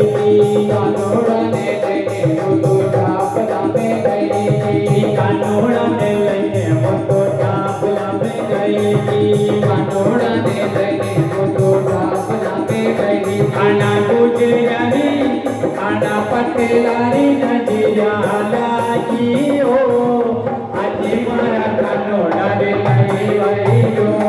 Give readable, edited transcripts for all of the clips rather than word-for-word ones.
कानोड़ा ने लઈને મોટો ઢાપ લાંબે ગઈ કાનોડા ને લઈને મોટો ઢાપ લાંબે ગઈ કાનોડા ને લઈને મોટો ઢાપ લાંબે ગઈ આના ગુજરારી આના પટેલારી નજીયા લાગી ઓ આજે મારા કાનોડા ને લઈ વળ્યો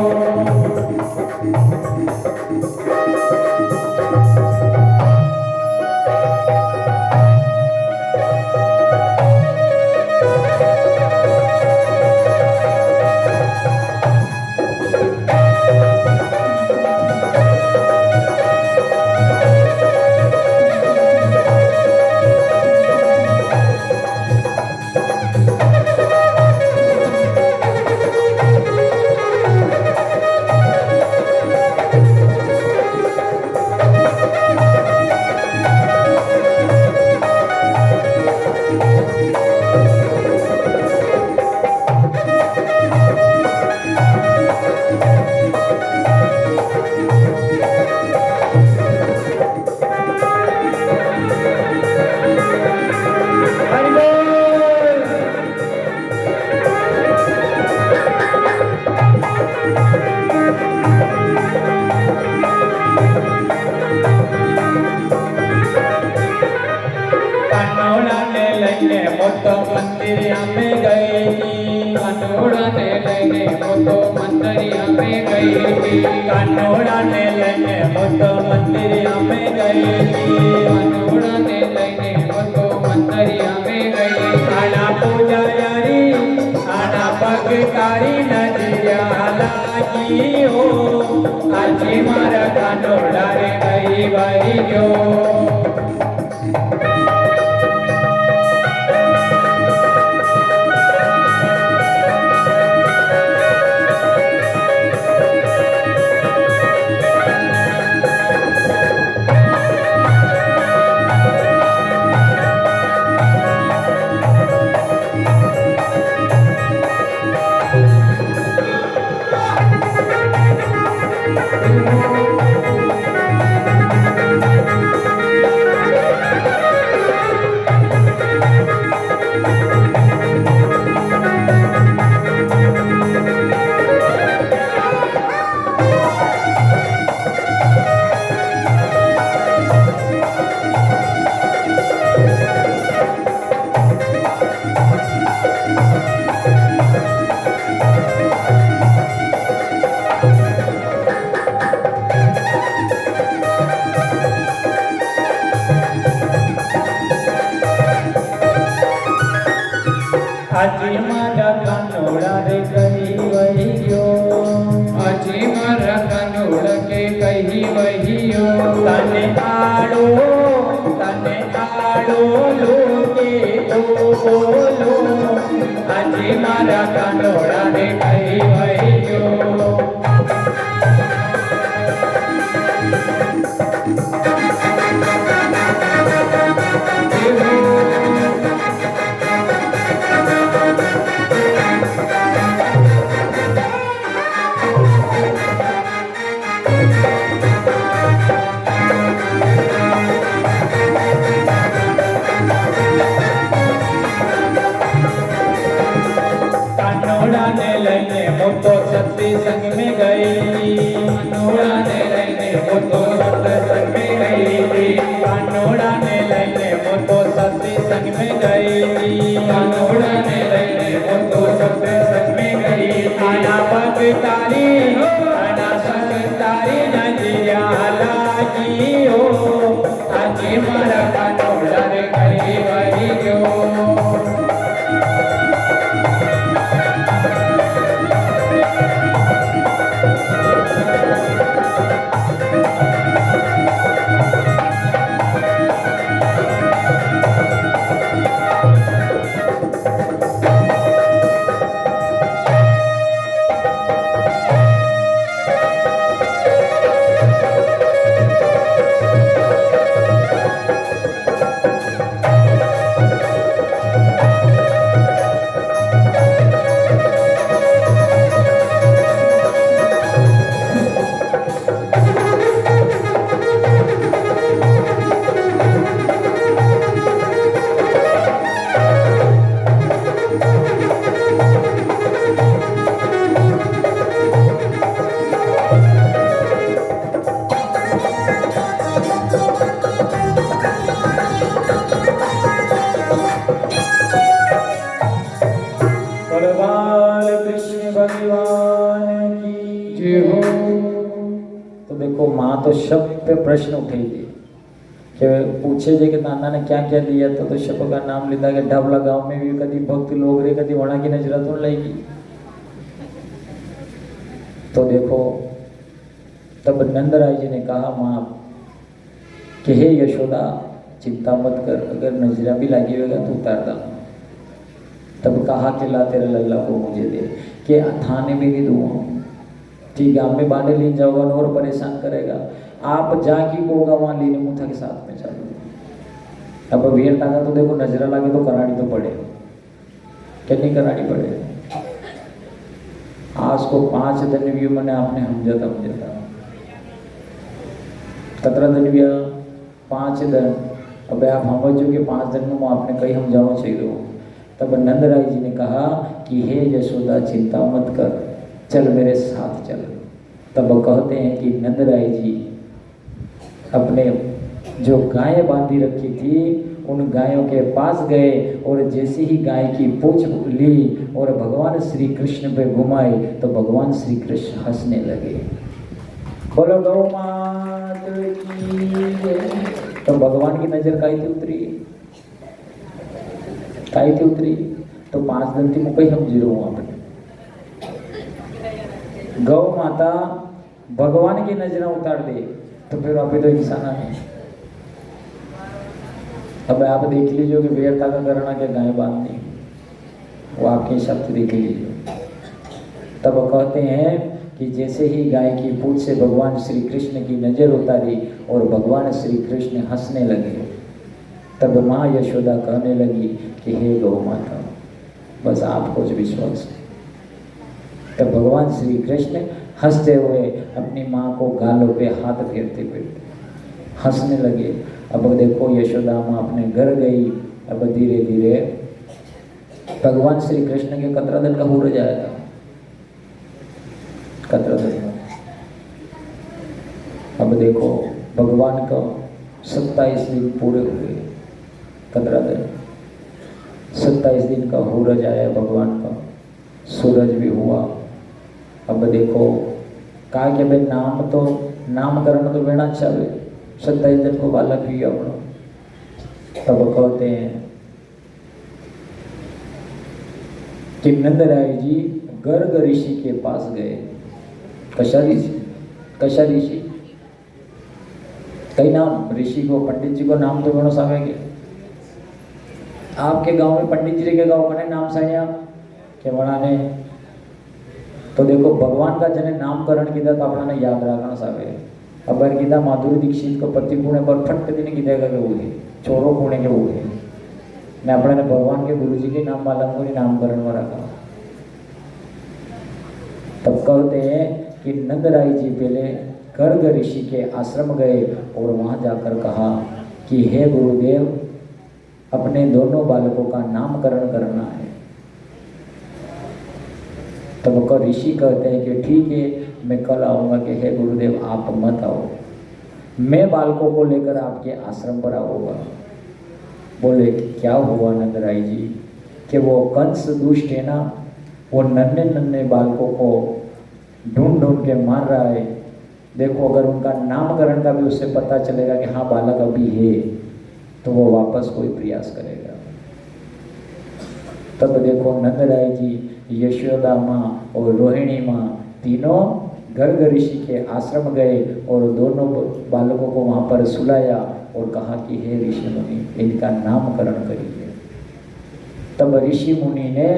મોટો મંદિરિયા મે ગઈ કાનોડા ને લઈને મોટો મંદિરિયા મે ગઈ કાનોડા ને લઈને મોટો મંદિરિયા મે ગઈ કાનોડા ને લઈને મોટો મંદિરિયા મે ગઈ આના પૂજારી આના પગકારી નજિયા લાગી હો આજે મારા કાનોડા રે ગઈ વહી ગયો આજે મારા કાનોડા રે ગઈ વહી ગયો આજે મારા કાનોડા કે કહી વહ્યો તને આડો લોકે તો બોલો આજે મારા કાનોડા રે ગઈ વહી ગયો मोटो सत्संग में गई कानोड़ा ने लઈને मोटो सत्संग में गई कानोड़ा ने लઈને मोटो सत्संग में गई कानोड़ा ने लઈને मोटो सत्संग में गई आना पग तारी आना संग तारी नजिया लागी हो આજે મારા કાનોડા રે ગઈ વહી ગયો पे प्रश्न उठे थे कि पूछे जे कि नाना ने क्या क्या दिया तो शब का नाम लीधा कि ढबला गांव में भी कभी भक्त लोग रे कभी वणा की नजर तो लगेगी। तो देखो तब नंदराय जी ने कहा माँ कि हे यशोदा चिंता मत कर, अगर नजरा भी लगी होगा तो उतार दा। तब कहा कि ला तेरा लल्ला को मुझे दे कि थाने में भी दूंगा, ठीक है में बांधे ले जाओगा और परेशान करेगा, आप जाके बोगा वहाँ लेने मुथा के साथ में चलो। अब वीर ताका तो देखो नजरा लगे तो करानी तो पड़े, कितनी करानी पड़े। आज को 5 दिन भी मैंने आपने हमजता कतरा दिन भी 5 दिन। अब आप समझो कि 5 दिन में आपने कहीं हम जाना चाहिए। तब नंदराय जी ने कहा कि हे यशोदा चिंता मत कर, चल मेरे साथ चल। तब कहते हैं कि नंदराय जी अपने जो गायें बांधी रखी थी उन गायों के पास गए और जैसे ही गाय की पूंछ ली और भगवान श्री कृष्ण पे घुमाई तो भगवान श्री कृष्ण हंसने लगे। बोलो गौ मात की जय। तो भगवान की नजर काई थी उतरी, काई थी उतरी। तो 5 दिन थी मुकई हम जीरो हूँ आपने गौ माता भगवान की नजर उतार दे तो फिर आप तो इंसान है। अब आप देख लीजिए कि वीरता का करना क्या गाय बांधनी, वो आपके हिसाब से देख लीजिए। तब कहते हैं कि जैसे ही गाय की पूंछ से भगवान श्री कृष्ण की नजर उतारी और भगवान श्री कृष्ण हंसने लगे। तब माँ यशोदा कहने लगी कि हे गौ माता बस आपको जो विश्वास है। तब भगवान श्री कृष्ण हंसते हुए अपनी माँ को गालों पे हाथ फेरते हुए हंसने लगे। अब देखो यशोदा माँ अपने घर गई। अब धीरे धीरे भगवान श्री कृष्ण के कतरा दिन का हो जाएगा, कतरा दिन का। अब देखो भगवान का 27 दिन पूरे हुए, कतरा दिन 27 दिन का हो जाए भगवान का। सूरज भी हुआ। अब देखो कहा कि भाई नामकरण तो बेना अच्छा है, 27 दिन को बालक भी अपना। तब कहते हैं कि नंदराय जी गर्ग ऋषि के पास गए। कशा ऋषि कई नाम ऋषि को पंडित जी को नाम तो बेनो सावेंगे। आपके गांव में पंडित जी के गांव कने नाम साया के बड़ा ने तो देखो भगवान का जने नामकरण किया तो अपना ने याद रखना सावे। अब गीता माधुरी दीक्षित को पति कुणे पर फट दिन कीधेगा के वो छोरो कुणे के वो मैं अपने ने भगवान के गुरु जी के नाम वाला को नामकरण में रखा। तब कहते हैं कि नंदराय जी पहले गर्ग ऋषि के आश्रम गए और वहां जाकर कहा कि हे गुरुदेव अपने दोनों बालकों का नामकरण करना है। तब तो ऋषि कहते हैं कि ठीक है मैं कल आऊँगा कि हे गुरुदेव आप मत आओ, मैं बालकों को लेकर आपके आश्रम पर आऊँगा। बोले क्या हुआ नंदराय जी कि वो कंस दुष्ट है ना, वो नन्हे नन्हे बालकों को ढूंढ ढूंढ के मार रहा है। देखो अगर उनका नामकरण का भी उससे पता चलेगा कि हाँ बालक अभी है तो वो वापस कोई प्रयास करेगा। तब देखो नंदराय जी यशोदा माँ और रोहिणी माँ तीनों गर्ग ऋषि के आश्रम गए और दोनों बालकों को वहाँ पर सुलाया और कहा कि हे ऋषि मुनि इनका नामकरण करिए। तब ऋषि मुनि ने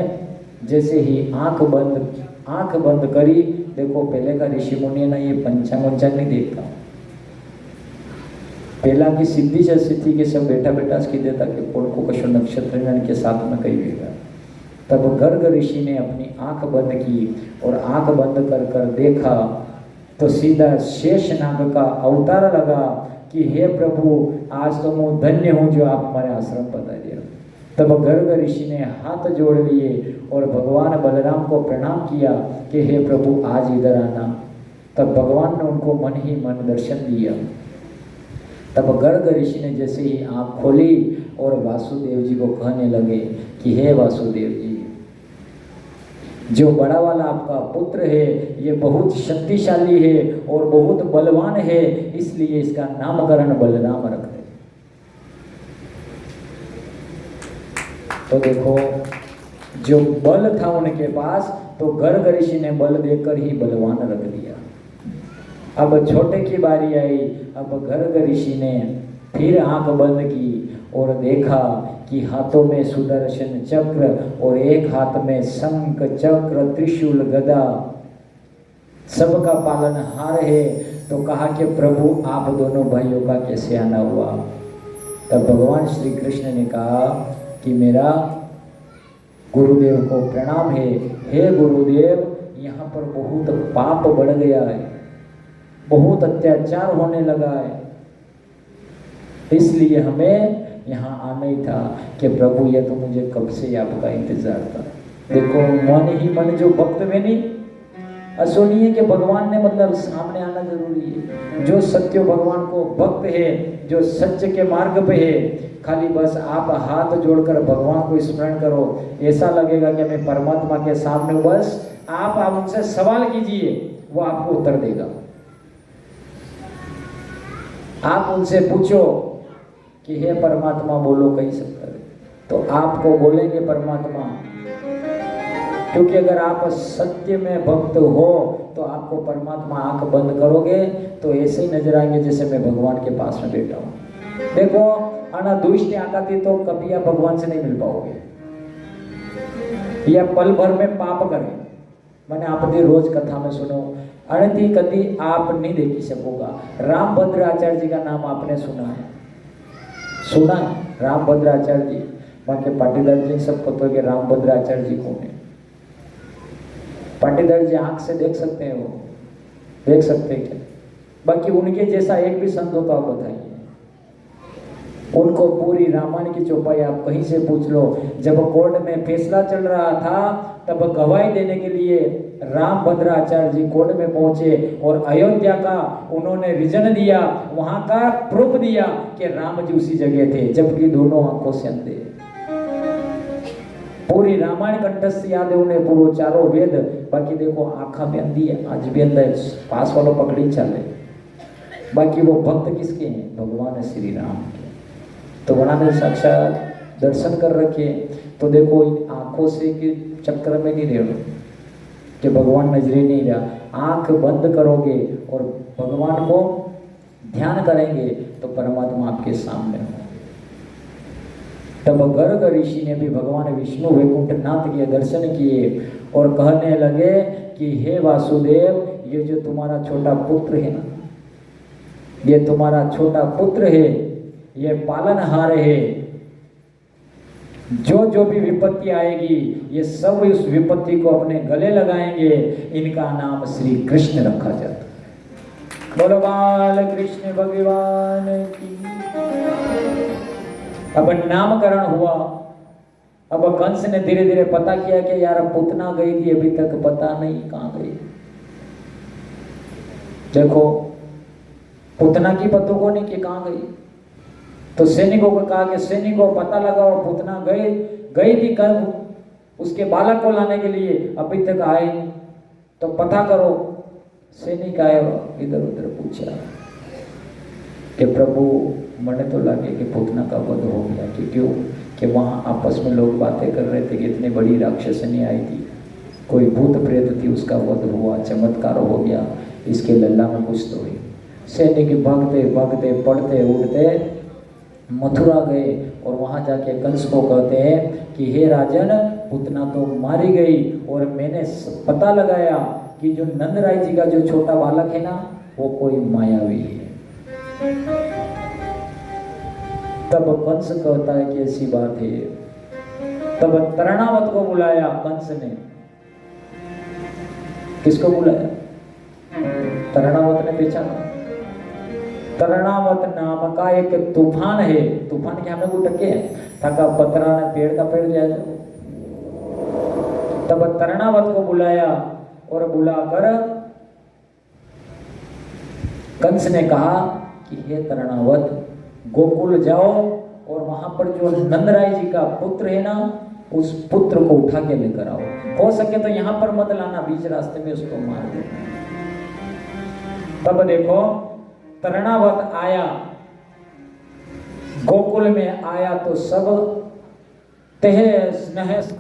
जैसे ही आंख बंद करी। देखो पहले का ऋषि मुनि ना ये पंचांग नहीं देखता, पहला की सीधी जैसी थी कि सब बेटा बेटा की देता कि कौन को कशो नक्षत्र के साथ में कही देगा। तब गर्ग ऋषि ने अपनी आंख बंद की और आंख बंद कर कर देखा तो सीधा शेष नाग का अवतार लगा कि हे प्रभु आज तो मैं धन्य हूँ जो आप हमारे आश्रम पधारे। तब गर्ग ऋषि ने हाथ जोड़ लिए और भगवान बलराम को प्रणाम किया कि हे प्रभु आज इधर आना। तब भगवान ने उनको मन ही मन दर्शन दिया। तब गर्ग ऋषि ने जैसे ही आँख खोली और वासुदेव जी को कहने लगे कि हे वासुदेव जी जो बड़ा वाला आपका पुत्र है ये बहुत शक्तिशाली है और बहुत बलवान है, इसलिए इसका नामकरण बलराम रख दे। तो देखो जो बल था उनके पास, तो गर्ग ऋषि ने बल देकर ही बलवान रख दिया। अब छोटे की बारी आई। अब गर्ग ऋषि ने फिर आंख बंद की और देखा कि हाथों में सुदर्शन चक्र और एक हाथ में शंख चक्र त्रिशूल गदा सबका पालनहार है। तो कहा कि प्रभु आप दोनों भाइयों का कैसे आना हुआ? तब भगवान श्री कृष्ण ने कहा कि मेरा गुरुदेव को प्रणाम है। हे गुरुदेव, यहाँ पर बहुत पाप बढ़ गया है, बहुत अत्याचार होने लगा है, इसलिए हमें यहाँ आना ही था कि प्रभु ये तो मुझे कब से आपका इंतजार था। देखो मन ही मन जो भक्त में नहीं, असुनिए कि भगवान ने मतलब सामने आना जरूरी है। जो सत्य भगवान को भक्त है, जो सत्य के मार्ग पे है, खाली बस आप हाथ जोड़कर भगवान को स्मरण करो, ऐसा लगेगा कि मैं परमात्मा के सामने, बस आप उनसे सवाल कीजिए, वो आपको उत्तर देगा। आप उनसे पूछो कि हे परमात्मा बोलो कहीं सब, तो आपको बोलेंगे परमात्मा। क्योंकि अगर आप सत्य में भक्त हो तो आपको परमात्मा आंख बंद करोगे तो ऐसे ही नजर आएंगे जैसे मैं भगवान के पास में बैठा हूँ। देखो अनादुष्ट आकाती तो कभी आप भगवान से नहीं मिल पाओगे, या पल भर में पाप करें। मैंने आपने रोज कथा में सुनो, अणति कति आप नहीं देखी सकोगा। रामभद्र आचार्य जी का नाम आपने सुना है? सुना है रामभद्र आचार्य जी? बाकी पाटीदार जी सब पता है कि रामभद्र आचार्य जी कौन है। पाटीदार जी आंख से देख सकते हैं, वो देख सकते हैं क्या? बाकी उनके जैसा एक भी संत हो तो आप बताइए। उनको पूरी रामायण की चौपाई आप कहीं से पूछ लो। जब कोर्ट में फैसला चल रहा था तब गवाही देने के लिए रामभद्र आचार्य जी कोर्ट में पहुंचे और अयोध्या का उन्होंने रीजन दिया, वहां का प्रूफ दिया कि राम जी उसी जगह थे, जबकि दोनों आंखों से अंधे। पूरी रामायण कंठस्थ याद है उन्हें, पूरा चारों वेद। बाकी देखो आंखा में अंधी है, आज भी अंधा है, पास वालों पकड़ी चले। बाकी वो भक्त किसके हैं? भगवान श्री राम के। तो उन्होंने साक्षात दर्शन कर रखे। तो देखो इन आंखों से के चक्कर में नहीं रहो कि भगवान नजरे नहीं रहा। आंख बंद करोगे और भगवान को ध्यान करेंगे तो परमात्मा आपके सामने हो। तब गर्ग ऋषि ने भी भगवान विष्णु वैकुंठनाथ के दर्शन किए और कहने लगे कि हे वासुदेव, ये जो तुम्हारा छोटा पुत्र है ना, ये तुम्हारा छोटा पुत्र है, ये पालनहार है। जो जो भी विपत्ति आएगी ये सब उस विपत्ति को अपने गले लगाएंगे। इनका नाम श्री कृष्ण रखा जाता है। बोलो बाल कृष्ण भगवान की। अब नामकरण हुआ। अब कंस ने धीरे धीरे पता किया कि यार पुतना गई थी, अभी तक पता नहीं कहां गई। देखो पुतना की पतों को नहीं कि कहां गई। तो सैनिकों को कहा कि सैनिकों पता लगाओ, पुतना गई थी कल उसके बालक को लाने के लिए, अभी तक आए तो पता करो। सैनिक आए, इधर उधर पूछा कि प्रभु मने तो लगे कि पुतना का वध हो गया। कि क्यों? कि वहाँ आपस में लोग बातें कर रहे थे कि इतनी बड़ी राक्षसनी आई थी, कोई भूत प्रेत थी, उसका वध हुआ, चमत्कार हो गया, इसके लल्ला में कुछ तो हुई। सैनिक भागते भागते पढ़ते उड़ते मथुरा गए और वहाँ जाके कंस को कहते हैं कि हे राजन, पुतना तो मारी गई और मैंने पता लगाया कि जो नंद राय जी का जो छोटा बालक है ना, वो कोई मायावी है। तब कंस कहता है कि ऐसी बात है। तब तरणावत को बुलाया कंस ने। किसको बुलाया? तरणावत ने पहचाना। तरणावत नाम का एक तूफान है। तूफान के हमें उठके थका पत्रा ने पेड़ का पेड़ जाए। तब तरणावत को बुलाया और बुलाकर कंस ने कहा कि हे तरणावत, गोकुल जाओ और वहां पर जो नंदराय जी का पुत्र है ना, उस पुत्र को उठा के लेकर आओ, हो सके तो यहाँ पर मत लाना, बीच रास्ते में उसको मार दो। तब देखो तृणावत आया, गोकुल में आया तो सब तहस नहस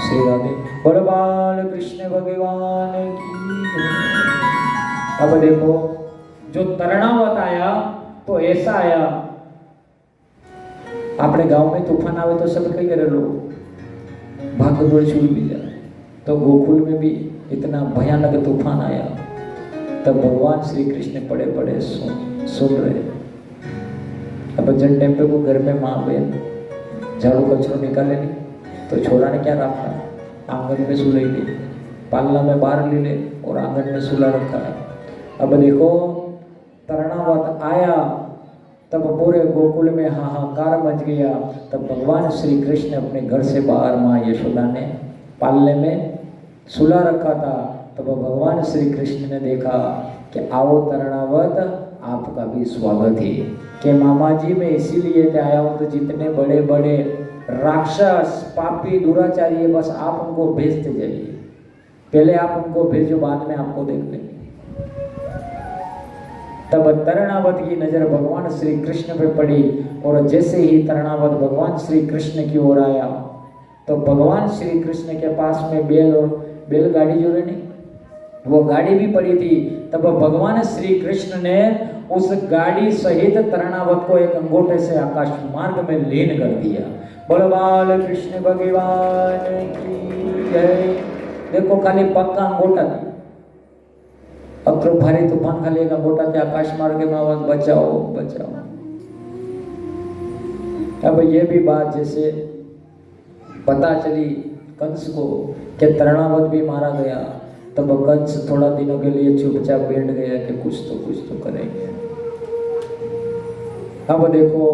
श्री राधे बोलो बाल कृष्ण भगवान की। अब देखो जो तृणावत आया तो ऐसा आया, अपने गांव में तूफान आवे तो सब कई करे लोग भाग दौड़ शुरू भी जाए, तो गोकुल में भी इतना भयानक तूफान आया। तब भगवान श्री कृष्ण पड़े पड़े सुन रहे। अब जन टाइम पे वो घर में माँ बहन झाड़ू कचरो निकाले नहीं, तो छोरा ने क्या रखा, आंगन में सुलाई ली, पालना में बाहर ले ले और आंगन में सुला रखा है। अब देखो तृणावत आया, तब पूरे गोकुल में हाहाकार मच गया। तब भगवान श्री कृष्ण अपने घर से बाहर माँ यशोदा ने पालने में सुला रखा था। तब भगवान श्री कृष्ण ने देखा कि आओ तृणावत, आपका भी स्वागत है। कि मामा जी मैं इसीलिए आया हूँ, तो जितने बड़े बड़े राक्षस पापी दुराचारी है बस आप उनको भेजते जाइए, पहले आप उनको भेजो, बाद में आपको देख लेंगे। तब तृणावत की नजर भगवान श्री कृष्ण पे पड़ी, और जैसे ही तृणावत भगवान श्री कृष्ण की ओर आया तो भगवान श्री कृष्ण के पास में बैलगाड़ी जो है नहीं, वो गाड़ी भी पड़ी थी। तब भगवान श्री कृष्ण ने उस गाड़ी सहित तृणावत को एक अंगूठे से आकाश मार्ग में लीन कर दिया। बोलो बाल कृष्ण भगवान की जय। देखो खाली पक्का अंगूठा थी, अक्रो भारी तूफान खाली एक अंगूठा थे, आकाश मार्ग में आवाज बचाओ बचाओ। अब ये भी बात जैसे पता चली कंस को कि तृणावत भी मारा गया, तब कंस थोड़ा दिनों के लिए चुपचाप बैठ गया कि कुछ तो करेंगे। अब देखो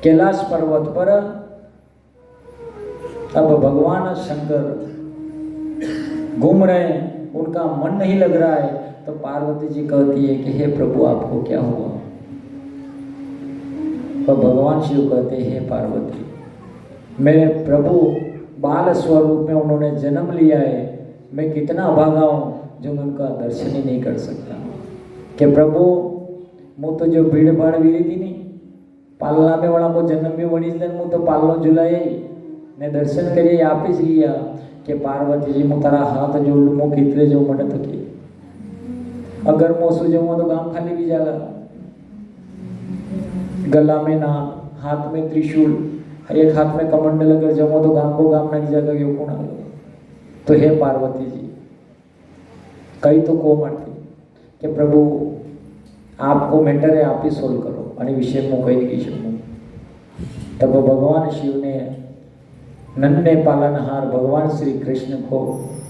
कैलाश पर्वत पर अब भगवान शंकर घूम रहे हैं, उनका मन नहीं लग रहा है। तो पार्वती जी कहती है कि हे प्रभु आपको क्या हुआ। तो भगवान शिव कहते हैं हे पार्वती, मेरे प्रभु बाल स्वरूप में उन्होंने जन्म लिया है, मैं कितना अभागा हूँ जो मैं उनका दर्शन ही नहीं कर सकता। कि प्रभु मु तो जो भीड़ भाड़ वीरी थी नहीं, पालना में वाला को जन्म भी वही दिन मु तो पालनो जुलाए ने दर्शन करिए आप ही लिया। कि पार्वती जी मु तारा हाथ जोड़ लू, मु कितने जो मन तो की, अगर मो सो जाऊँ तो गांव खाली भी जाएगा। गला में ना, हाथ में त्रिशूल, एक हाथ में कमंडल, अगर जाऊँ तो गांव को गांव नहीं जाएगा, यो कौन आ। तो हे पार्वती जी कई तो को मारती कि प्रभु आपको मैटर है, आप ही सोल्व करो आणि विषय में कही नहीं शकूँ। तब भगवान शिव ने नन्हे पालनहार भगवान श्री कृष्ण को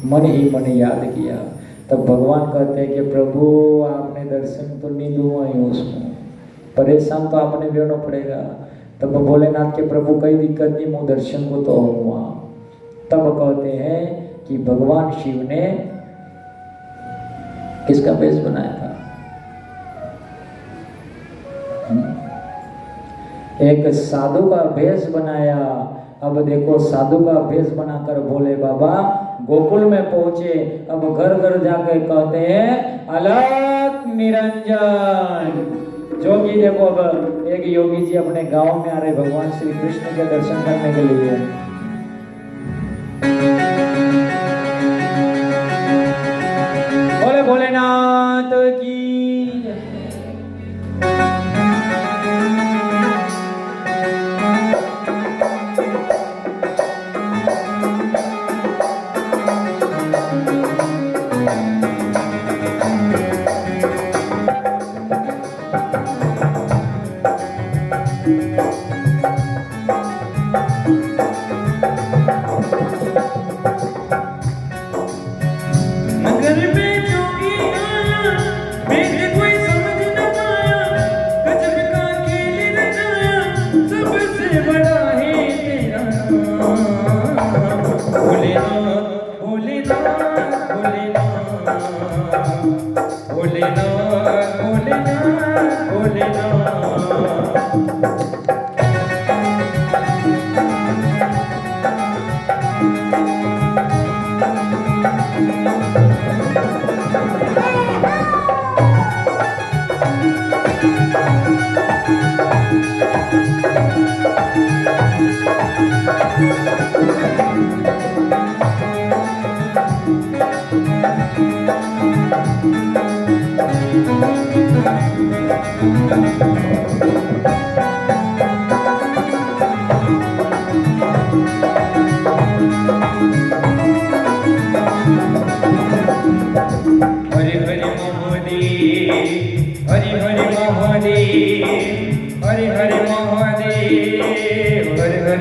मन ही मन याद किया। तब भगवान कहते हैं कि प्रभु आपने दर्शन तो नहीं दूंगा ही, उसमें परेशान तो आपने भी होना पड़ेगा। तब भोलेनाथ के प्रभु कई दिक्कत नहीं, मुँह दर्शन को तो हुआ। तब कहते हैं कि भगवान शिव ने किसका भेष बनाया था, एक साधु का भेष बनाया। अब देखो साधु का भेष बनाकर भोले बाबा गोकुल में पहुंचे। अब घर घर जाकर कहते हैं अलग निरंजन। जोगी देखो अब एक योगी जी अपने गांव में आ रहे भगवान श्री कृष्ण के दर्शन करने के लिए। बोले भोलेनाथ की।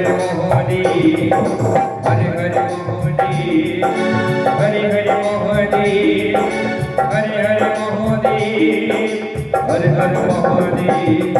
हरे महादेव हरे हरे महादेव हरे हरे महादेव हरे हरे महादेव हरे हरे महादेव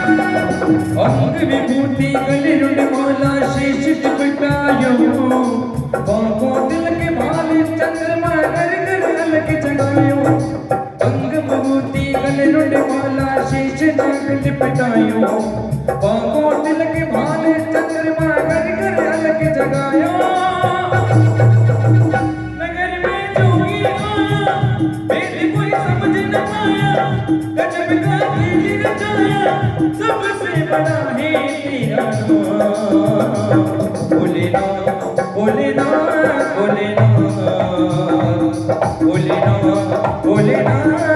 अंग विभूति गले रुंड माला शेष दुपट्टायो बाहों तिलक भाल चंद्रमा कर कर अलग जगायो अंग विभूति गले रुंड माला शेष दुपट्टायो बाहों तिलक भाल चंद्रमा कर कर अलग जगायो नगर में जोगी आया मेरी कोई समझ न आया गजब का खेल रचाया सबसे बड़ा है तेरा नाम भोलेनाथ भोलेनाथ भोलेनाथ भोलेनाथ भोलेनाथ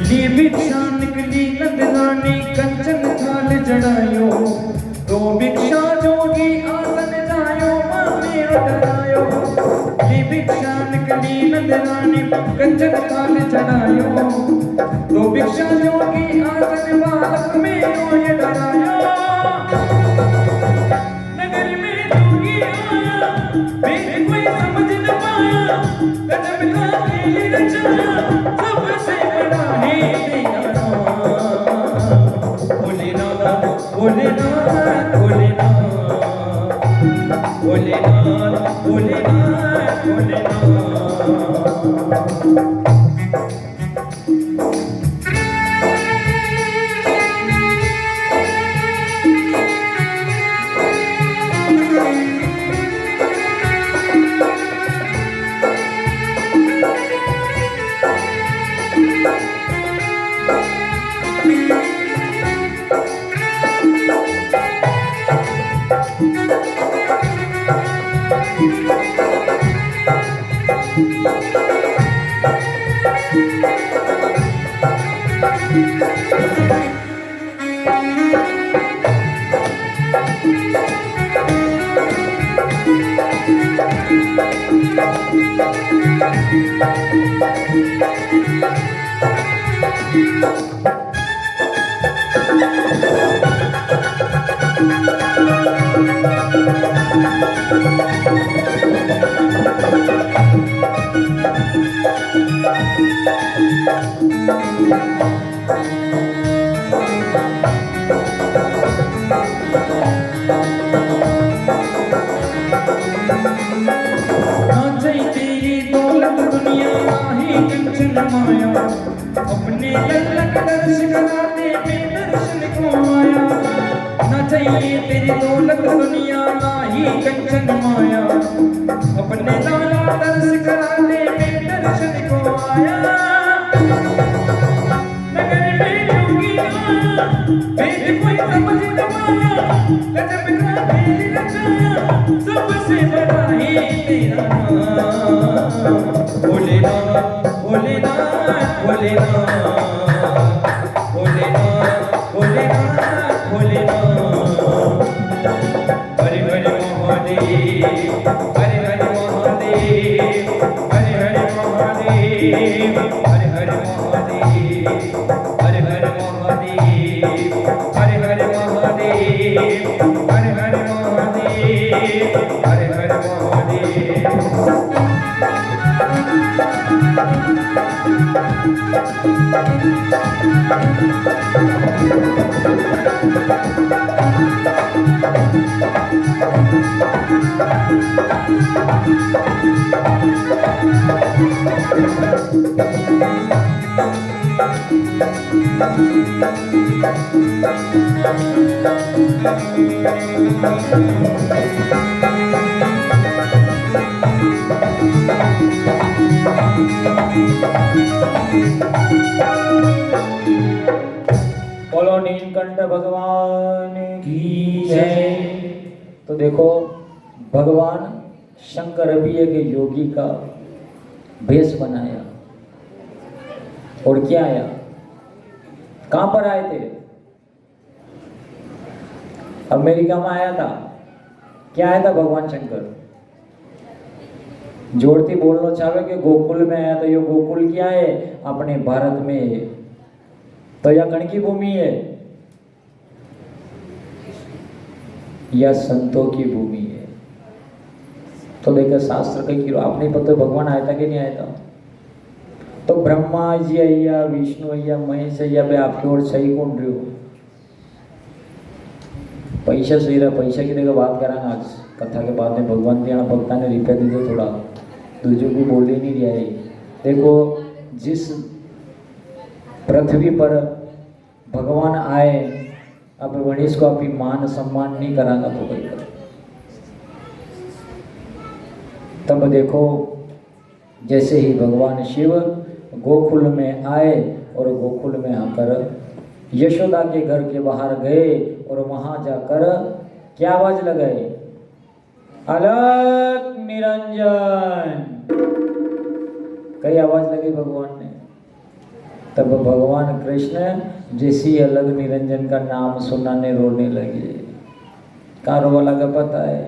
ली भिक्षा निकली नंदरानी कंचन थाल जड़ायो तो भिक्षा जोगी आसन जायो मामे डरायो ली भिक्षा निकली नंदरानी कंचन थाल जड़ायो तो भिक्षा जोगी आसन बालक में रोय डरायो नगर में जोगी आया मेरे कोई समझ न पाया गजब का खेल रचाया सबसे बड़ा है तेरा नाम भोलेनाथ भोलेनाथ भोलेनाथ भोलेनाथ भोलेनाथ भोलेनाथ अपने लल्लक दर्श कराते में दर्शन को आया न चाहिए तेरी दौलत दुनिया ना ही कंचन माया अपने लाला दर्श कराते में दर्शन को आया नगर में जोगी आया मेरे कोई समझ न पाया गजब का खेल रचाया सबसे बड़ा है तेरा नाम भोलेनाथ भोलेनाथ भोलेनाथ भोलेनाथ भोलेनाथ भोलेनाथ हरे हरे महादेव हरे हरे महादेव हरे हरे महादेव हरे हर हर महादेव, हर हर महादेव, हर हर महादेव, हर हर महादेव। बोलो नीलकंठ भगवान की जय। तो देखो भगवान शंकर भी एक योगी का भेष बनाया और क्या आया, कहां पर आए थे? अमेरिका में आया था। क्या आया था भगवान शंकर? जोड़ती बोलना चाहे कि गोकुल में आया, तो ये गोकुल क्या है? अपने भारत में है। तो यह कण की भूमि है या संतों की भूमि है? तो देखो शास्त्र कहीं की आप नहीं पता भगवान आया था कि नहीं आया था। तो ब्रह्मा जी अय्या, विष्णु अय्या, महेश अय्या भाई आपकी ओर सही कौन रहे हो? पैसा सही रहा, पैसा की देखो बात करेंगे आज कथा के बाद में। भगवान के यहाँ भक्ता ने रिपा दी दो थोड़ा, दूसरे को बोल ही नहीं दिया है। देखो जिस पृथ्वी पर भगवान आए, अब गणेश को अभी मान सम्मान नहीं करांगा तो कोई कर। तब देखो जैसे ही भगवान शिव गोकुल में आए और गोकुल में आकर यशोदा के घर के बाहर गए और वहां जाकर क्या आवाज लगाई? अलग निरंजन, कई आवाज लगी भगवान ने। तब भगवान कृष्ण जैसी अलग निरंजन का नाम सुनाने रोने लगे। कहाँ रोवा लगा पता है?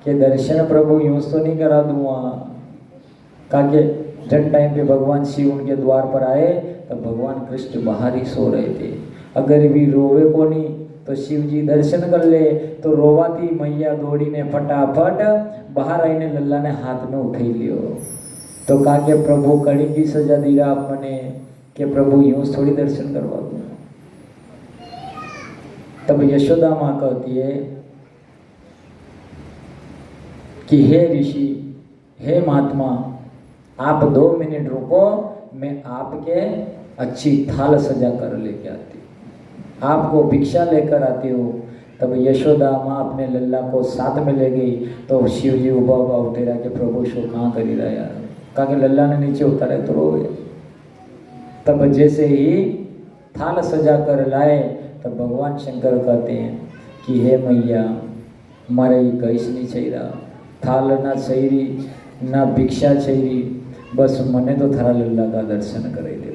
कि दर्शन प्रभु यूं तो नहीं करा दूंगा। कहा कि जब टाइम पे भगवान शिव उनके द्वार पर आए तब भगवान कृष्ण बाहर ही सो रहे थे। अगर भी रोवे को नहीं तो शिव जी दर्शन कर ले। तो रोवाती मैया दौड़ी ने फटाफट बाहर आईने लल्ला ने हाथ में उठाई लियो। तो कहा कि प्रभु कड़ी की सजा दी आप मने कि प्रभु यूं थोड़ी दर्शन करवा दूं। तब यशोदा माँ कहती है कि हे ऋषि, हे महात्मा, आप 2 मिनट रुको, मैं आपके अच्छी थाल सजा कर लेके आती, आपको भिक्षा लेकर आती हूँ। तब यशोदा माँ अपने लल्ला को साथ में ले गई। तो शिव जी उबा उबा उठे रहा कि प्रभु शो कहाँ करी रहा यार। कहा कि लल्ला ने नीचे उतारे तो रो गए। तब जैसे ही थाल सजा कर लाए तब भगवान शंकर कहते हैं कि हे मैया, मारे ही कहीश नहीं चाहिए, थाल ना चाहिए ना भिक्षा चाहिए, बस मने तो थारा लल्ला का दर्शन करे दे।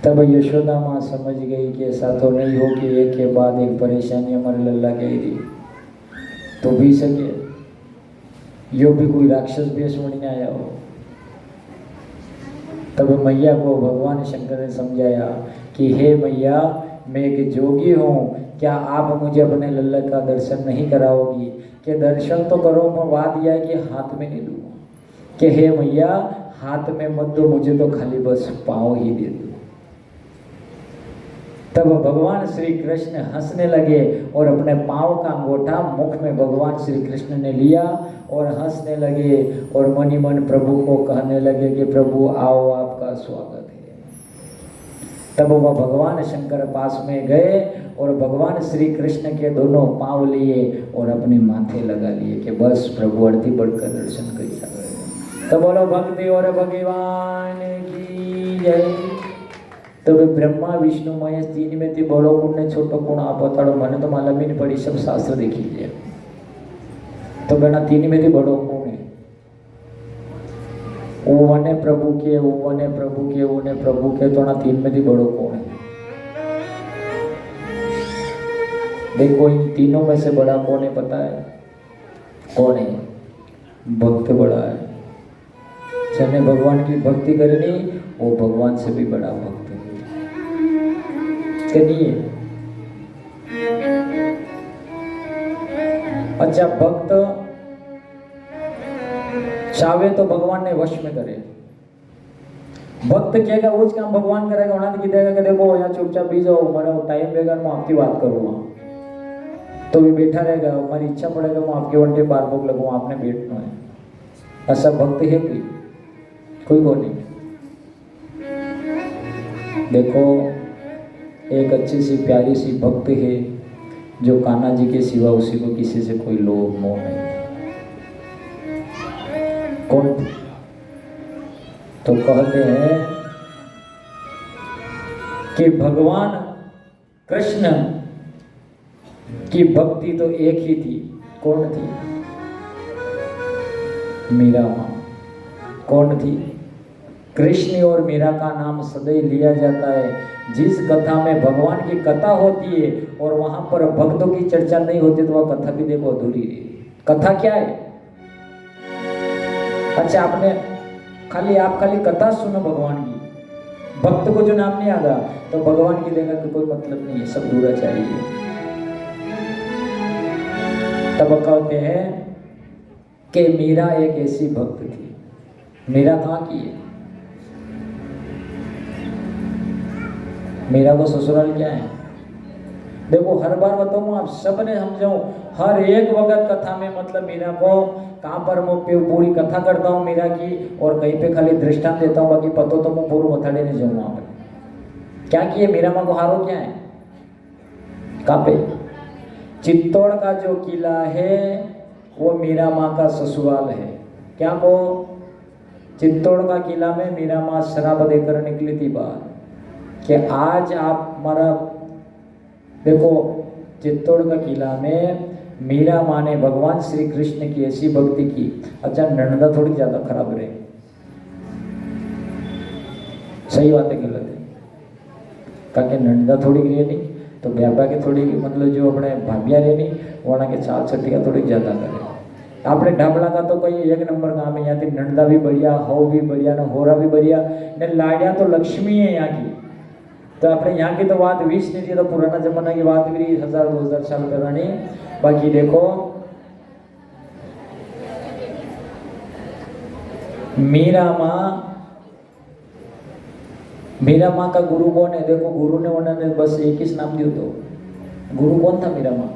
तब यशोदा माँ समझ गई कि ऐसा तो नहीं हो कि एक के बाद एक परेशानी हमारे लल्ला के रही तो भी सके, यो भी कोई राक्षस भेष में आया हो। तब मैया को भगवान शंकर ने समझाया कि हे मैया, मैं एक जोगी हूँ, क्या आप मुझे अपने लल्ला का दर्शन नहीं कराओगी? कि दर्शन तो करो, मैं बात यह है कि हाथ में नहीं दूँ। कि हे मैया, हाथ में मत दो मुझे, तो खाली बस पाँव ही दे दो। तब भगवान श्री कृष्ण हंसने लगे और अपने पाँव का अंगूठा मुख में भगवान श्री कृष्ण ने लिया और हंसने लगे और मनी मन प्रभु को कहने लगे कि प्रभु आओ, आपका स्वागत है। तब वह भगवान शंकर पास में गए और भगवान श्री कृष्ण के दोनों पाँव लिए और अपने माथे लगा लिए कि बस प्रभु अर्थी बढ़कर दर्शन कर सके। तो बोलो भक्ति और भगवान की जय। तो ब्रह्मा विष्णु महेश 3 में थी, बड़ो कुंड ने छोटो कुंड आप बताड़ो, मैंने तो मालूम ही नहीं पड़ी, सब शास्त्र देख लीजिए। तो बेटा 3 में थी बड़ो कौन है? वने प्रभु के, वने प्रभु के, वने प्रभु के, तो ना 3 में थी बड़ो कौन है? देखो इन तीनों में से बड़ा कौन है पता है? कौन है? भक्त बड़ा है। जिन्हें भगवान की भक्ति करनी वो भगवान से भी बड़ा भक्त है। नहीं है? अच्छा, भक्त चाहे तो भगवान ने वश में करे। भक्त कहेगा वो काम भगवान करेगा, उन्हें तो देगा कि देखो यहाँ चुपचाप भी जाओ, हमारा टाइम देगा मैं आपकी बात करूँगा, तो भी बैठा रहेगा, हमारी इच्छा पड़ेगा मैं आपके वंटे बार भोग लगूँ, आपने बैठना है। ऐसा भक्त है कोई को नहीं। देखो एक अच्छी सी प्यारी सी भक्त है जो कान्हा जी के सिवा उसी को किसी से कोई लोभ मोह नहीं। कौन? तो कहते हैं कि भगवान कृष्ण की भक्ति तो एक ही थी। कौन थी? मीरा मां। कौन थी? कृष्ण और मीरा का नाम सदैव लिया जाता है। जिस कथा में भगवान की कथा होती है और वहां पर भक्तों की चर्चा नहीं होती तो वह कथा भी देखो अधूरी है। कथा क्या है? अच्छा, आप खाली कथा सुनो भगवान की, भक्त को जो नाम नहीं आता तो भगवान की देखा कि कोई मतलब नहीं है, सब दूराचारी है। तब कहते हैं कि मीरा एक ऐसी भक्त थी। मीरा कहाँ की है? मीरा को ससुराल क्या है? देखो हर बार बताऊँ आप सबने समझाऊं, हर एक वक्त कथा में मतलब मीरा को कहाँ पर मैं पूरी कथा करता हूँ मीरा की और कहीं पे खाली दृष्टांत देता हूँ, बाकी पतो तो मैं पूरा बताने नहीं जाऊँ। वहाँ पर क्या किए? मीरा माँ को हारो क्या है? कहाँ पे? चित्तौड़ का जो किला है वो मीरा माँ का ससुराल है। क्या वो? चित्तौड़ का किला में मीरा माँ शराब देकर निकली थी बाहर कि आज आप हमारा देखो। चित्तौड़ का किला में मीरा माँ ने भगवान श्री कृष्ण की ऐसी भक्ति की। अच्छा, नर्मदा थोड़ी ज्यादा खराब रहे, सही बात है गलत है? કારણ કે નંદા થોડીક રહેની તો ब्याबा के थोड़ी मतलब जो अपने भाभिया रहनी वहाँ के चाल छटिया थोड़ी ज़्यादा करे। આપણે ढाबला का तो कोई एक नंबर काम है। यहाँ की नंदा भी बढ़िया, हव भी बढ़िया, ने होरा भी बढ़िया, ने लाड़िया तो लक्ष्मी है यहाँ की। तो अपने यहाँ की तो बात 20 नहीं थी, तो पुराना जमाना की बात भी 1000-2000 साल पुरानी। बाकी देखो मीरा माँ का गुरु कौन है? देखो गुरु ने उन्होंने बस एक ही नाम दिया। तो गुरु कौन था मीरा माँ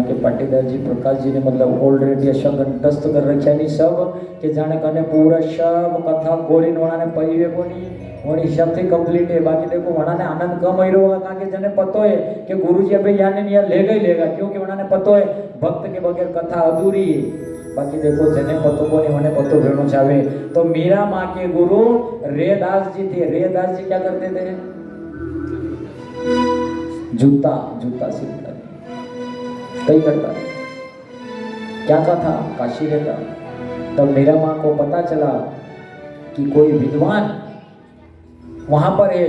के? पाटीदार जी, प्रकाश जी ने मतलब ऑलरेडी ऐसा कंठस्थ कर रखा नहीं सब कि जाने कने पूरा सब कथा गोरी ने पढ़ी को नहीं और हिसाब से कंप्लीट है। बाकी देखो वहाँ ने आनंद कम ही होगा कारण के जने पतो है कि गुरु जी अभी यहाँ ने यहाँ लेगा क्योंकि वहाँ ने पतो है भक्त के बगैर कथा अधूरी है। बाकी देखो जने पतो को नहीं उन्हें पतो भेड़ो चाहे। तो मीरा माँ के गुरु रेदास जी थे। रेदास जी क्या करते थे? जूता सीखता कई करता है। क्या था? काशी रहता। तब मीरा माँ को पता चला कि कोई विद्वान वहां पर है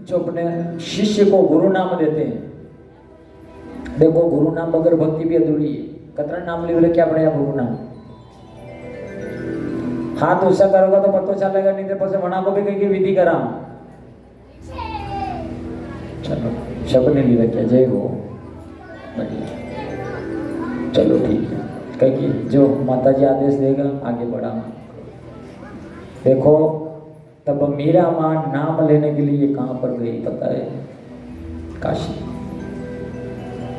जो अपने शिष्य को गुरु नाम देते हैं। देखो गुरु नाम बगैर भक्ति भी अधूरी है। कतरा नाम ले क्या अपने यहाँ गुरु नाम? हाथ ऊंचा करोगा तो पतो चलेगा, नहीं तो पसे वना को भी कहीं विधि करा। चलो शब्द नहीं ले रखा, जय हो बढ़िया। चलो ठीक है, कहीं जो माता जी आदेश देगा आगे बढ़ा। देखो तब मीरा माँ नाम लेने के लिए कहाँ पर गई पता है? काशी।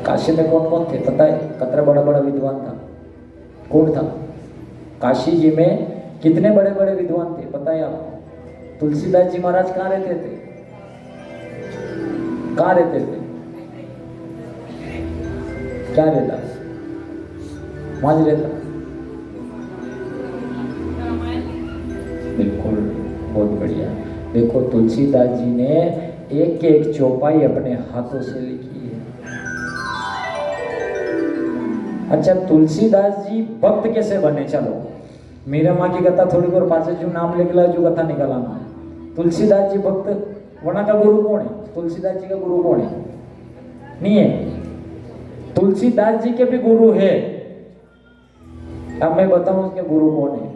काशी में कौन कौन थे पता है? कतरा बड़ा बड़ा विद्वान था। कौन था? काशी जी में कितने बड़े बड़े विद्वान थे पता है आपको? तुलसीदास जी महाराज कहाँ रहते थे? कहाँ रहते थे? क्या रहता? वहां रहता। बिल्कुल, बहुत बढ़िया। देखो तुलसीदास जी ने एक एक चौपाई अपने हाथों से लिखी है। अच्छा, तुलसीदास जी भक्त कैसे बने? चलो मीरा माँ की कथा थोड़ी और पास जो नाम निकला जो कथा निकालाना। तुलसीदास जी भक्त, वहां का गुरु कौन है? तुलसीदास जी का गुरु कौन है? नहीं है। तुलसीदास जी के भी गुरु है अब मैं बताऊं उसके गुरु कौन है।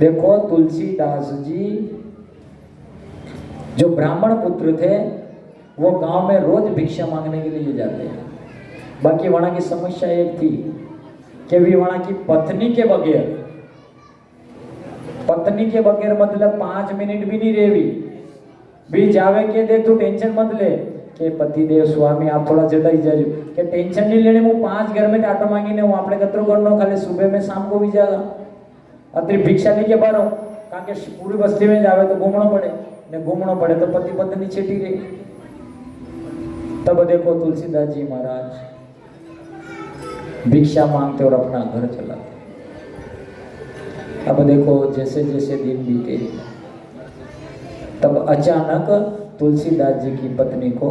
देखो तुलसीदास जी जो ब्राह्मण पुत्र थे वो गांव में रोज भिक्षा मांगने के लिए जाते हैं। बाकी वहां की समस्या एक थी कि भी वहां की पत्नी के बगैर मतलब 5 मिनट भी नहीं रेवी भी जावे के देख तू टेंशन मत ले के पति देव स्वामी आप थोड़ा जटाई जाजो के टेंशन नहीं लेने वो 5 घर में टाटो मांगीने हूँ આપણે કતરો કરનો ખાલી सुबह में शाम को भी जागा अति भिक्षा लेके बारो કારણ કે पूरी बस्ती में जावे तो घूमना पड़े तो पति पत्नी छेटी रही। तब देखो तुलसीदास जी महाराज भिक्षा मांगते और अपना घर चलाते। अब देखो जैसे जैसे दिन बीते तब अचानक तुलसीदास जी की पत्नी को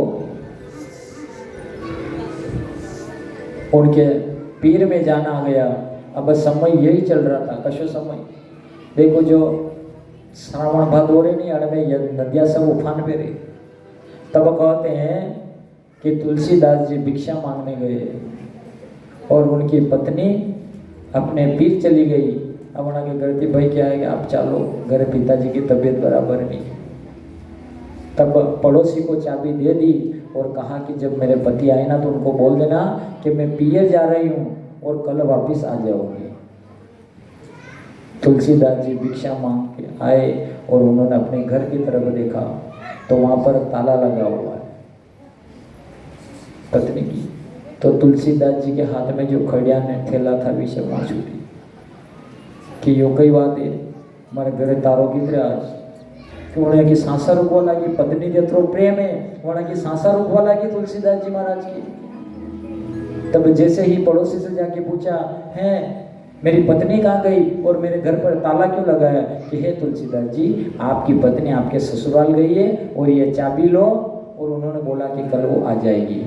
उनके पीर में जाना आ गया। अब समय यही चल रहा था कशो समय देखो जो श्रावण भादोरे नहीं अड़मे नदियाँ सब उफान पे रही। तब कहते हैं कि तुलसीदास जी भिक्षा मांगने गए और उनकी पत्नी अपने पीर चली गई। अब उन्होंने कहती भाई क्या है कि आप चलो घर पिताजी की तबीयत बराबर नहीं। तब पड़ोसी को चाबी दे दी और कहा कि जब मेरे पति आए ना तो उनको बोल देना कि मैं पियर जा रही हूँ और कल वापस आ जाऊंगी। तुलसीदास जी भिक्षा मांग के आए और उन्होंने अपने घर की तरफ देखा तो वहां पर ताला लगा हुआ है पत्नी की। तो तुलसीदास जी के हाथ में जो खड़िया ने थैला था विषय वहां छूटी कि यो कई बात है मारे घरे तारो किधर आज कि उन्हें की सांसा रुकवा लगी पत्नी जत्रो प्रेम है उन्हें की सांसा रुकवा लगी तुलसीदास जी महाराज की। तब जैसे ही पड़ोसी से जाके पूछा है मेरी पत्नी कहाँ गई और मेरे घर पर ताला क्यों लगाया कि हे तुलसीदास जी आपकी पत्नी आपके ससुराल गई है और ये चाबी लो और उन्होंने बोला कि कल वो आ जाएगी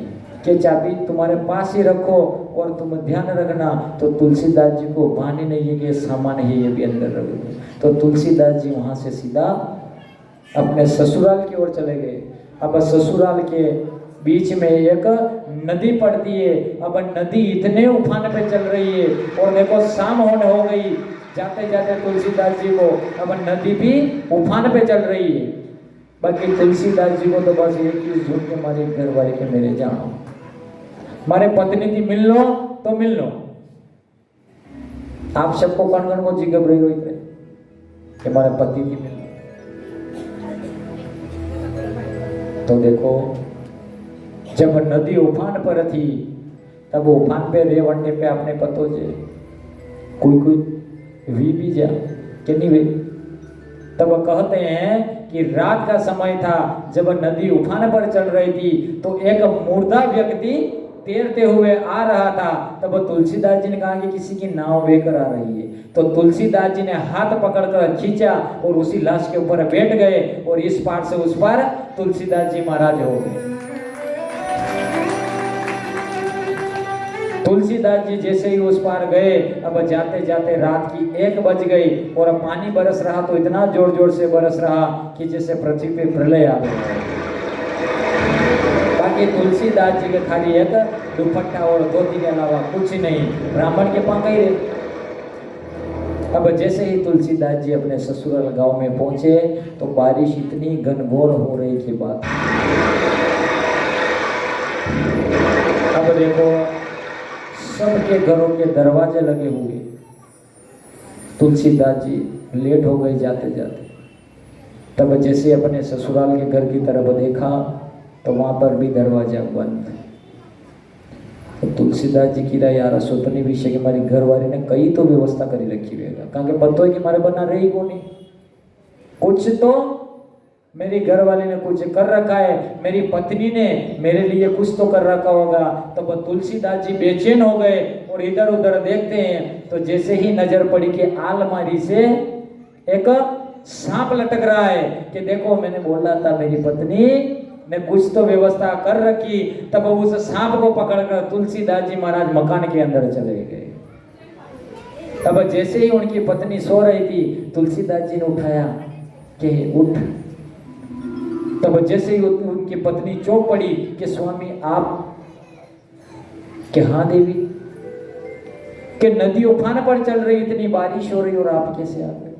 कि चाबी तुम्हारे पास ही रखो और तुम ध्यान रखना। तो तुलसीदास जी को भान ही नहीं है कि ये सामान है ये भी अंदर रख दो। तो तुलसीदास जी वहाँ से सीधा अपने ससुराल की ओर चले गए। अब ससुराल के बीच में एक नदी पड़ती है। अब नदी इतने उफान पे चल रही है और देखो शाम होने हो गई जाते जाते तुलसीदास जी को अब नदी भी उफान पे चल रही है। बाकी तुलसीदास जी को तो बस एक ही झूठ के मारे घर वाले के मेरे जानो मारे पत्नी थी मिल लो तो मिल लो। आप सबको कौन कौन को जिगब रही हुई थे कि हमारे पति थी मिल लो। तो देखो जब नदी उफान पर थी तब उफान पे रेवंडे पे आपने पतो जे कोई वी भी जा कि नहीं वे। तब कहते हैं कि रात का समय था जब नदी उफान पर चल रही थी तो एक मुर्दा व्यक्ति तैरते हुए आ रहा था। तब तुलसीदास जी ने कहा कि किसी की नाव बेकर आ रही है। तो तुलसीदास जी ने हाथ पकड़कर खींचा और उसी लाश के ऊपर बैठ गए और इस पार से उस पार तुलसीदास जी महाराज हो गए। तुलसीदास जी जैसे ही उस पार गए अब जाते जाते रात की 1 बज गई और अब पानी बरस रहा तो इतना जोर जोर से बरस रहा कि जैसे पृथ्वी पे प्रलय आ गया। बाकी तुलसीदास जी के खाली एक दुपट्टा और धोती के अलावा कुछ नहीं ब्राह्मण के पास गए। अब जैसे ही तुलसीदास जी अपने ससुराल गांव में पहुंचे तो बारिश इतनी घनघोर हो रही थी बात। अब देखो सबके घरों के दरवाजे लगे हुए। तुलसीदास जी लेट हो गए जाते जाते। तब जैसे अपने ससुराल के घर की तरफ देखा तो वहां पर भी दरवाजा बंद। तो तुलसीदास जी की राय यार सोतनी विषय के हमारी घर वाले ने कई तो व्यवस्था करी रखी रहेगा कारण के पतो है कि हमारे बना रही को नहीं कुछ तो मेरी घर वाली ने कुछ कर रखा है मेरी पत्नी ने मेरे लिए कुछ तो कर रखा होगा। तब तो तुलसीदास जी बेचैन हो गए और इधर उधर देखते हैं तो जैसे ही नजर पड़ी कि आलमारी से एक सांप लटक रहा है कि देखो मैंने बोला था मेरी पत्नी ने कुछ तो व्यवस्था कर रखी। तब उस सांप को पकड़कर तुलसीदास जी महाराज मकान के अंदर चले गए। तब जैसे ही उनकी पत्नी सो रही थी तुलसीदास जी ने उठाया कि उठ। तब जैसे ही उनकी पत्नी चौंक पड़ी कि स्वामी आप कि हाँ देवी। कि नदी उफान पर चल रही, इतनी बारिश हो रही और आप कैसे आ गए?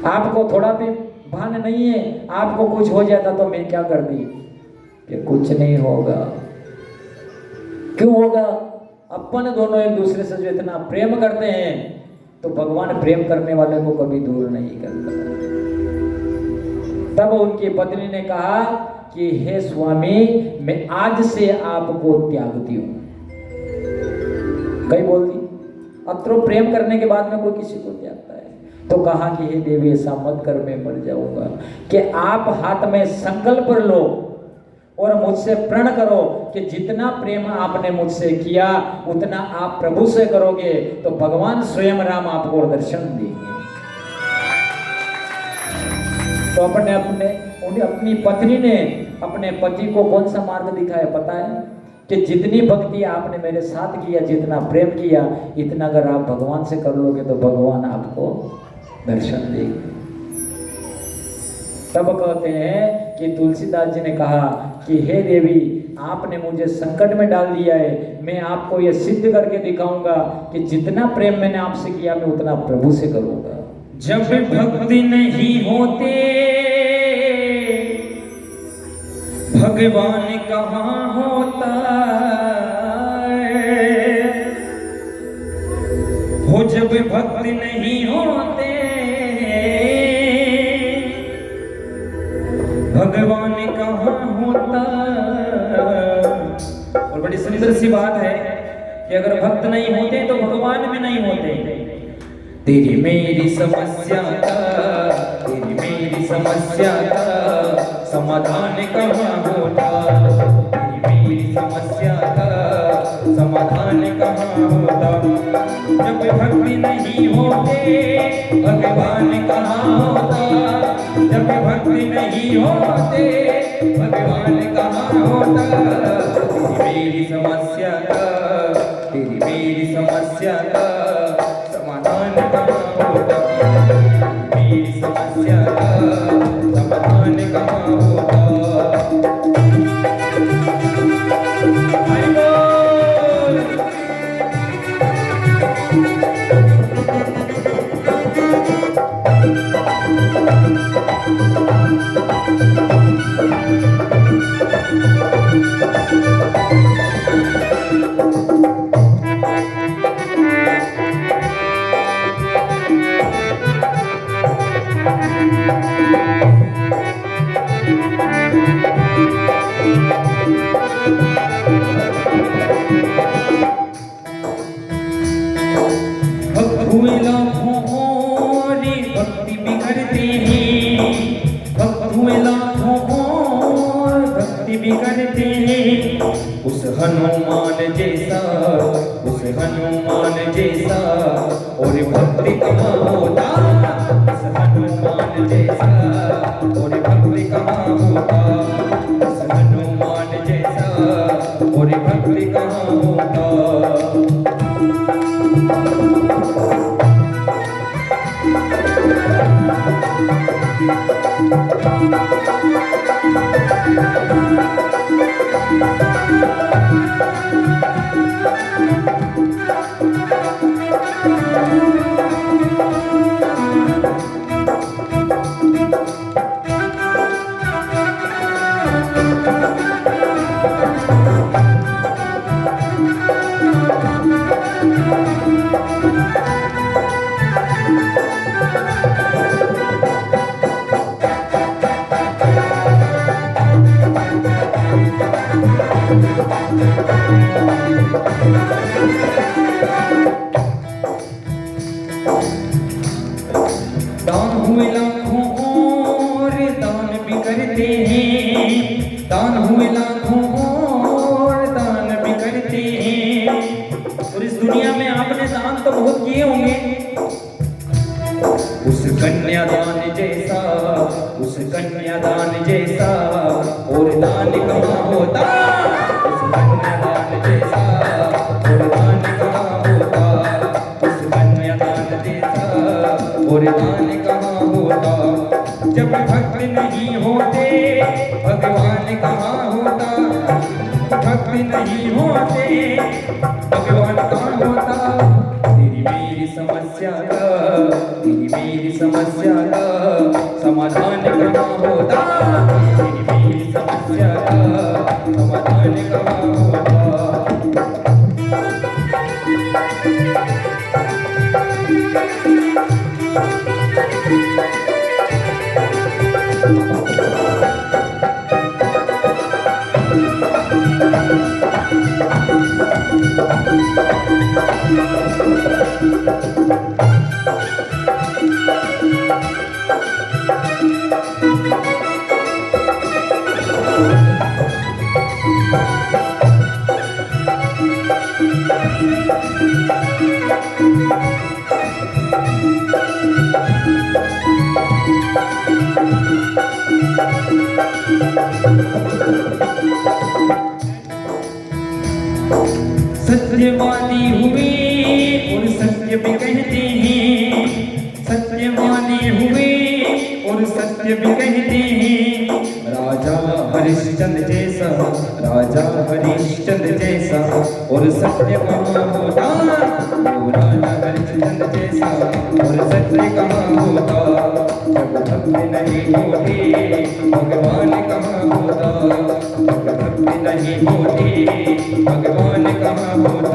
आपको थोड़ा भी भान नहीं है, आपको कुछ हो जाता तो मैं क्या कर दी कि कुछ नहीं होगा। क्यों होगा? अपन दोनों एक दूसरे से जो इतना प्रेम करते हैं, तो भगवान प्रेम करने वाले को कभी दूर नहीं करता। तब उनकी पत्नी ने कहा कि हे स्वामी, मैं आज से आपको त्यागती हूं। कई बोलती, अत्रो प्रेम करने के बाद में कोई किसी को त्यागता है। तो कहा कि हे देवी, ऐसा मत कर, मैं मर जाऊंगा। कि आप हाथ में संकल्प लो और मुझसे प्रण करो कि जितना प्रेम आपने मुझसे किया उतना आप प्रभु से करोगे, तो भगवान स्वयं राम आपको दर्शन देंगे। तो अपनी पत्नी ने अपने पति को कौन सा मार्ग दिखाया पता है? कि जितनी भक्ति आपने मेरे साथ किया, जितना प्रेम किया, इतना अगर आप भगवान से कर लोगे तो भगवान आपको दर्शन देंगे। तब कहते हैं कि तुलसीदास जी ने कहा कि हे देवी, आपने मुझे संकट में डाल दिया है, मैं आपको यह सिद्ध करके दिखाऊंगा कि जितना प्रेम मैंने आपसे किया मैं उतना प्रभु से करूंगा। जब भक्ति नहीं होते भगवान कहाँ होता हो, जब भक्ति नहीं होते भगवान कहाँ होता। और बड़ी सुंदर सी बात है कि अगर भक्त नहीं होते तो भगवान भी नहीं होते। तेरी मेरी समस्या का, तेरी मेरी समस्या का समाधान कहाँ होता, तेरी मेरी समस्या का समाधान कहाँ होता। जब भक्ति नहीं होते भगवान कहाँ होता, जब भक्ति नहीं होते भगवान कहाँ होता। तेरी मेरी समस्या का, तेरी मेरी समस्या का समाधान कहाँ होता, मेरी समस्या का समाधान कहाँ होता। उस हनुमान जैसा, उस हनुमान जैसा और भक्ति कहाँ होता, उस हनुमान जैसा और भक्ति कहाँ होता, उस हनुमान जैसा और भक्ति कहाँ होता। दान हुए लाखों और दान भी करते हैं, दान हुए लाखों और दान भी करते हैं। और इस दुनिया में आपने दान तो बहुत किए होंगे, उस कन्यादान जैसा, उस कन्यादान जैसा और दान कहाँ होता, उस कन्यादान जैसा और दान कहाँ होता, उस कन्यादान जैसा और दान कहाँ होता। जब भक्त नहीं होते भगवान कहाँ होता, भक्त नहीं होते, भगवान कहाँ होता? तेरी मेरी समस्या का समाधान कहाँ होता? तेरी मेरी समस्या का समाधान कहाँ होता? सत्यवादी हुए और सत्य भी कहते हैं, सत्यवादी हुए और सत्य भी कहते हैं। राजा हरिश्चंद्र जैसा, राजा हरिश्चंद्र जैसा और सत्य कहाँ होता? वो राजा हरिश्चंद्र जैसा और सत्य कहाँ होता? जब भक्ति नहीं होती भगवान कहाँ होता? जब भक्ति नहीं होती भगवान कहाँ होता?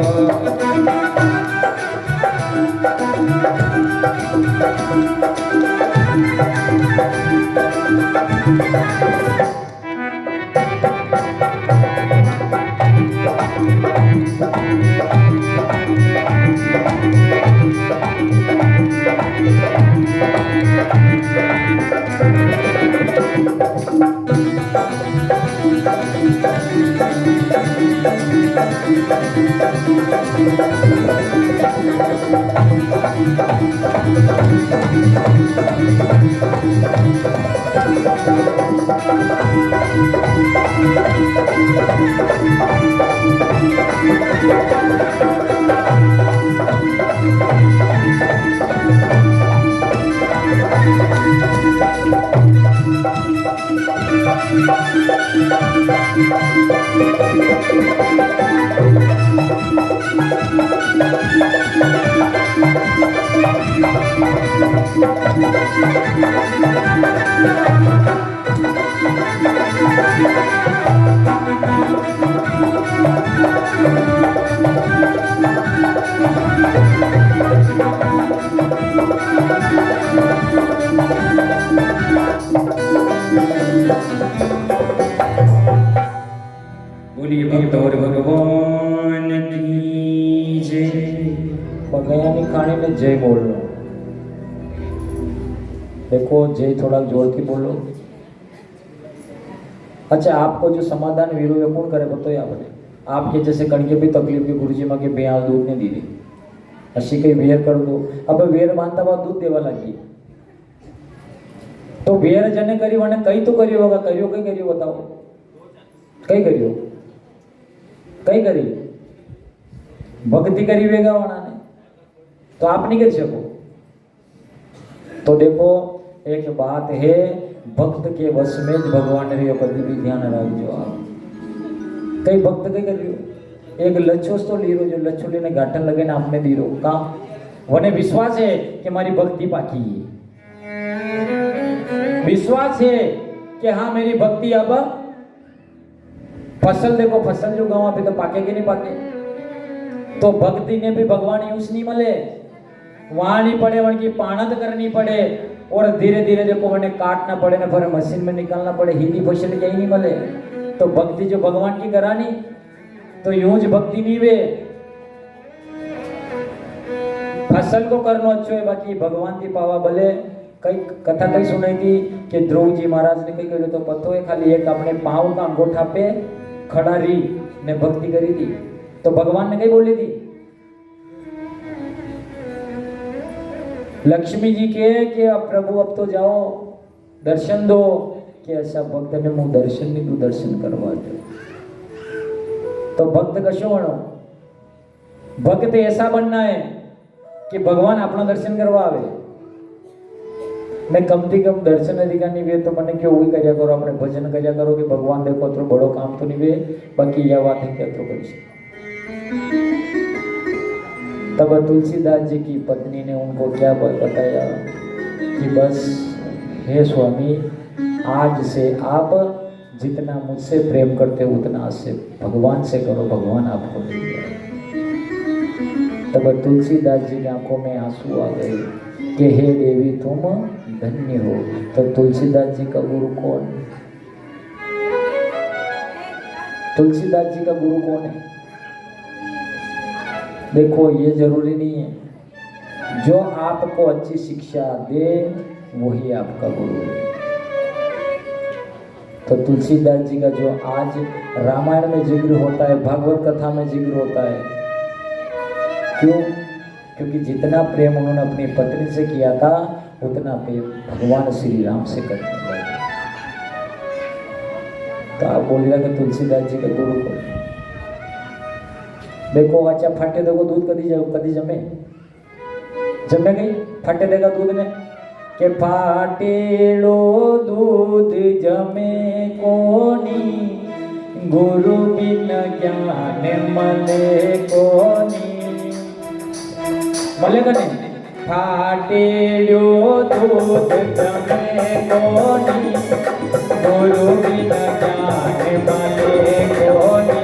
बोलिए भक्त और भगवान की जय। बगयानी खाने में जय बोल रहा हूँ। देखो जय थोड़ा जोर की बोलो। अच्छा आपको जो समाधान वीरो है कौन करे बताओ या बोले आपके जैसे कणके भी तकलीफ की गुरुजी माँ के बेहा दूध ने दी दी अशी कई वेर कर दो। अब वेर मानता हुआ दूध देवा लगी तो वेर जने करी वने कई तो करियो होगा करियो कई करियो बताओ कई करियो कई करी भक्ति करी वेगा वना ने तो आप नहीं कर सको। तो देखो एक बात है भक्त के वश में भगवान रे कभी भी ध्यान रखो आप। कई भक्त कई करियो एक लच्छोस तो लीरो जो लच्छो लेने गाठन लगे ना आपने दीरो का वने विश्वास है कि हमारी भक्ति पाकी है, विश्वास है कि हाँ मेरी भक्ति अब फसल देखो फसल जो गाँव पे तो पाके कि नहीं पाके। तो भक्ति ने भी भगवान यूज नहीं मले वहां नहीं पड़े वन की पाणत करनी पड़े और धीरे धीरे देखो वने काटना पड़े ना फिर मशीन में निकालना पड़े हिंदी फसल यही नहीं मले। तो भक्ति जो भगवान की करानी तो यूं भक्ति नहीं वे फसल को करना अच्छो है बाकी भगवान की पावा भले। कई कथा कई सुनाई थी कि ध्रुव जी महाराज ने कई कहो तो पतो है खाली एक अपने पाँव का अंगूठा पे खड़ा रही ने भक्ति करी थी तो भगवान ने कई बोली थी लक्ष्मी जी के कि अब प्रभु अब तो जाओ दर्शन दो कि ऐसा भक्त ने मुँह दर्शन नहीं तू दर्शन करवा दो। तो भक्त कशो बनो भक्त ऐसा बनना है कि भगवान अपना दर्शन करवा आवे। ने कम थी कम दर्शन अधिकार नहीं वे तो मैंने क्यों वही कर्या करो अपने भजन कर्या करो कि भगवान देखो तो बड़ो काम तो नहीं वे बाकी यह बात है क्या तो करी। तब तुलसीदास जी की पत्नी ने उनको क्या बताया कि बस हे स्वामी आज से आप जितना मुझसे प्रेम करते हो उतना आज से भगवान से करो, भगवान आपको मिल जाए। तब तुलसीदास जी की आंखों में आंसू आ गए कि हे देवी तुम धन्य हो। तो तुलसीदास जी का गुरु कौन? तुलसीदास जी का गुरु कौन है? देखो ये जरूरी नहीं है, जो आपको अच्छी शिक्षा दे वही आपका गुरु है। तो तुलसीदास जी का जो आज रामायण में जिक्र होता है, भागवत कथा में जिक्र होता है, क्यों? क्योंकि जितना प्रेम उन्होंने अपनी पत्नी से किया था उतना प्रेम भगवान श्री राम से करने लगे। तो आप बोलिएगा कि तुलसीदास जी का गुरु को देखो, अच्छा फाटे देखो दूध कदी जमे गई फाटे देगा दूध ने के फाटेलो दूध जमे कोनी, गुरु बिन ज्ञान मले कोनी। मलेगा नहीं? फाटेलो दूध जमे कोनी, गुरु बिन ज्ञान मले कोनी।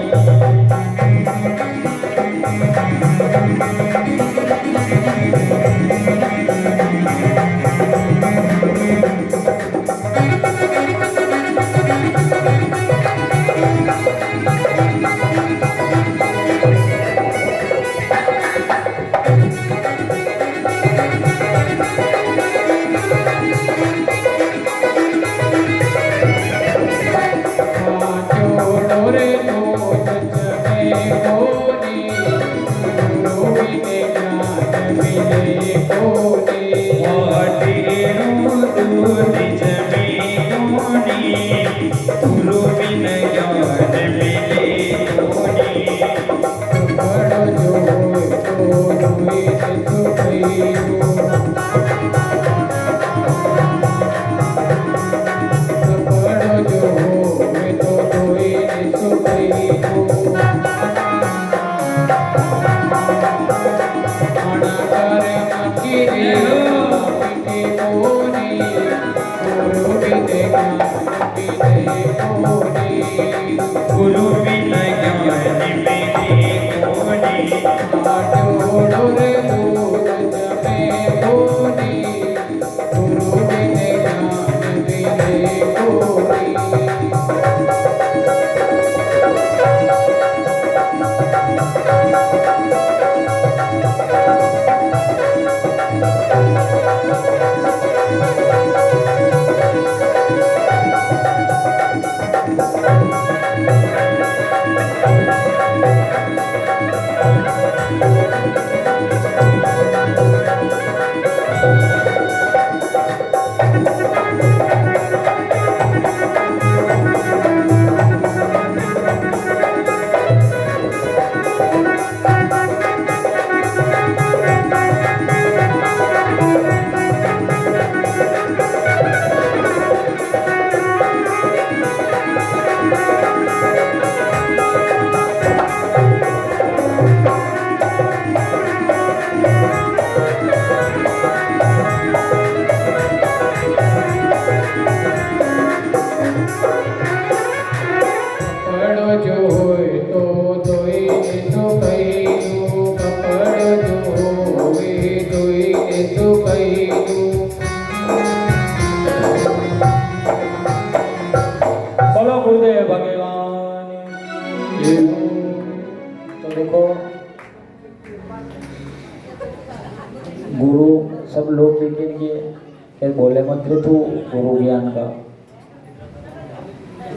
गुरु सब लोग देखेंगे बोले मंत्र तो गुरु ज्ञान का,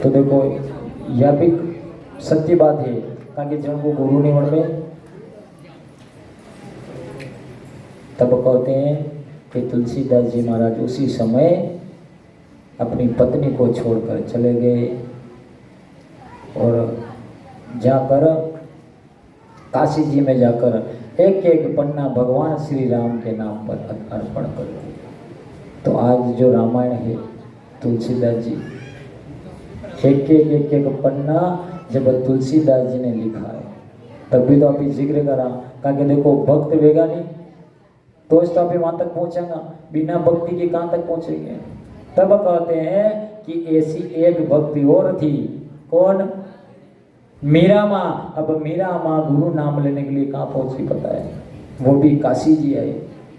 तो देखो यह भी सत्य बात है कारण कि जन को गुरु नहीं बन में तब कहते हैं कि तुलसीदास जी महाराज उसी समय अपनी पत्नी को छोड़कर चले गए और जाकर काशी जी में जाकर एक एक पन्ना भगवान श्री राम के नाम पर अर्पण कर दिया। तो आज जो रामायण है तुलसीदास जी एक पन्ना जब तुलसीदास जी ने लिखा है, तभी तो अभी जिक्र करा कि देखो भक्त वेगा नहीं तो अभी वहां तक पहुंचेगा, बिना भक्ति के कहां तक पहुंचेंगे। तब कहते हैं कि ऐसी एक भक्ति और थी, कौन? मीरा माँ। अब मीरा माँ गुरु नाम लेने के लिए कहाँ पहुंची पता है? वो भी काशी जी आए।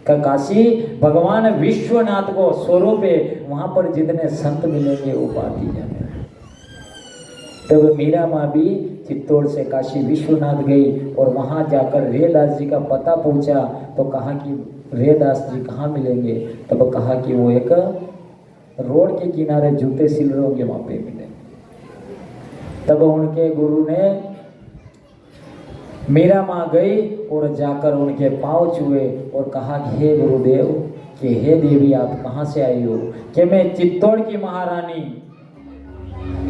काशी भगवान विश्वनाथ को स्वरूप है, वहां पर जितने संत मिलेंगे वो बात ही जाने। तब मीरा माँ भी चित्तौड़ से काशी विश्वनाथ गई और वहां जाकर रेदास जी का पता पूछा तो कहा कि रेदास जी कहाँ मिलेंगे? तब कहा कि वो एक रोड के किनारे जूते सिल रहे होंगे, वहां पे मिले। तब उनके गुरु ने मीरा माँ गई और जाकर उनके पांव छुए और कहा कि हे गुरुदेव, कि हे देवी आप कहाँ से आई हो? कि मैं चित्तौड़ की महारानी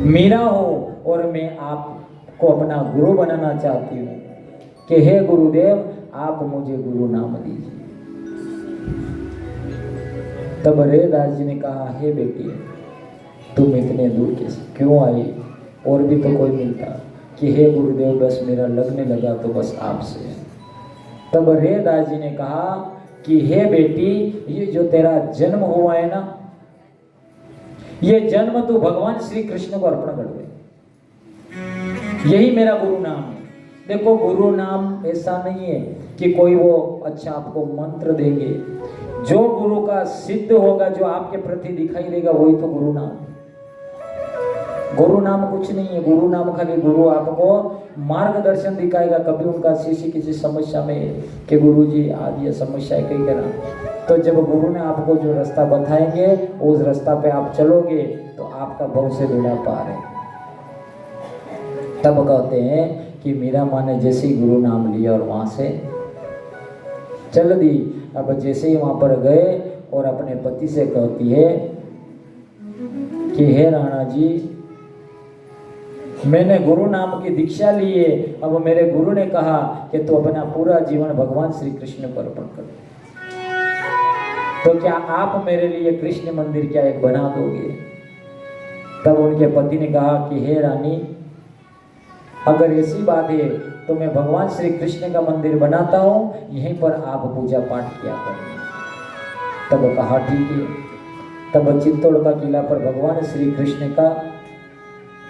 मीरा हूँ और मैं आपको अपना गुरु बनाना चाहती हूँ, कि हे गुरुदेव आप मुझे गुरु नाम दीजिए। तब रेदास जी ने कहा, हे बेटी तुम इतने दूर कैसे क्यों आई? और भी तो कोई मिलता। कि हे गुरुदेव बस मेरा लगने लगा तो बस आपसे। तब रेदास जी ने कहा कि हे बेटी, ये जो तेरा जन्म हुआ है ना, ये जन्म तू भगवान श्री कृष्ण को अर्पण कर दे, यही मेरा गुरु नाम है। देखो गुरु नाम ऐसा नहीं है कि कोई वो अच्छा आपको मंत्र देंगे, जो गुरु का सिद्ध होगा, जो आपके प्रति दिखाई देगा वही तो गुरु नाम है। गुरु नाम कुछ नहीं है, गुरु नाम खाली गुरु आपको मार्गदर्शन दिखाएगा। कभी उनका शिष्य किसी समस्या में कि गुरु जी आज ये समस्या है कहीं करा, तो जब गुरु ने आपको जो रास्ता बताएंगे उस रास्ता पे आप चलोगे तो आपका भव से बेड़ा पार है। तब कहते हैं कि मीरा माँ ने जैसे ही गुरु नाम लिया और वहां से चल दी। अब जैसे ही वहां पर गए और अपने पति से कहती है कि हे राणा जी, मैंने गुरु नाम की दीक्षा ली है, अब मेरे गुरु ने कहा कि तू अपना पूरा जीवन भगवान श्री कृष्ण को अर्पण कर, तो क्या आप मेरे लिए कृष्ण मंदिर क्या एक बना दोगे? तब उनके पति ने कहा कि हे रानी, अगर ऐसी बात है तो मैं भगवान श्री कृष्ण का मंदिर बनाता हूँ, यहीं पर आप पूजा पाठ किया करें। तब कहा ठीक है। तब चित्तौड़ का किला पर भगवान श्री कृष्ण का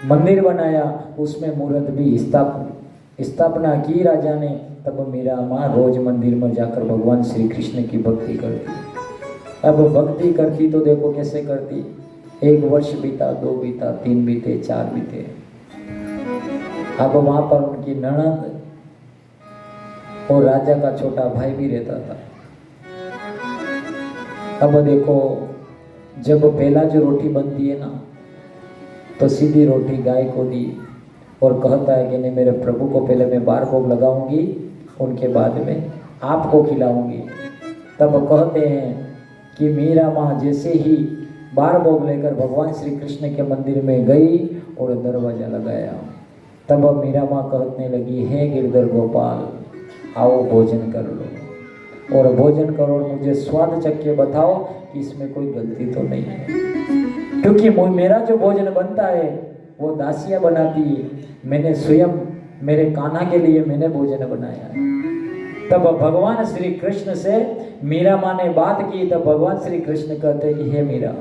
मंदिर बनाया, उसमें मूर्त भी स्थापना की राजा ने। तब मीरा माँ रोज मंदिर में जाकर भगवान श्री कृष्ण की भक्ति करती। अब भक्ति करती तो देखो कैसे करती। 1 वर्ष बीता, 2 बीता, 3 बीते, 4 बीते। अब वहां पर उनकी ननद और राजा का छोटा भाई भी रहता था। अब देखो जब पहला जो रोटी बनती है ना, तो सीधी रोटी गाय को दी और कहता है कि नहीं, मेरे प्रभु को पहले मैं बार भोग लगाऊंगी, उनके बाद में आपको खिलाऊंगी। तब कहते हैं कि मीरा माँ जैसे ही बार भोग लेकर भगवान श्री कृष्ण के मंदिर में गई और दरवाजा लगाया, तब मीरा माँ कहने लगी, हे गिरधर गोपाल आओ भोजन कर लो, और भोजन करो और मुझे स्वाद चख के बताओ कि इसमें कोई गलती तो नहीं है, क्योंकि मेरा जो भोजन बनता है वो दासियाँ बनाती है, मैंने स्वयं मेरे कान्हा के लिए मैंने भोजन बनाया है। तब भगवान श्री कृष्ण से मीरा माँ ने बात की। तब भगवान श्री कृष्ण कहते हैं कि हे मीरा,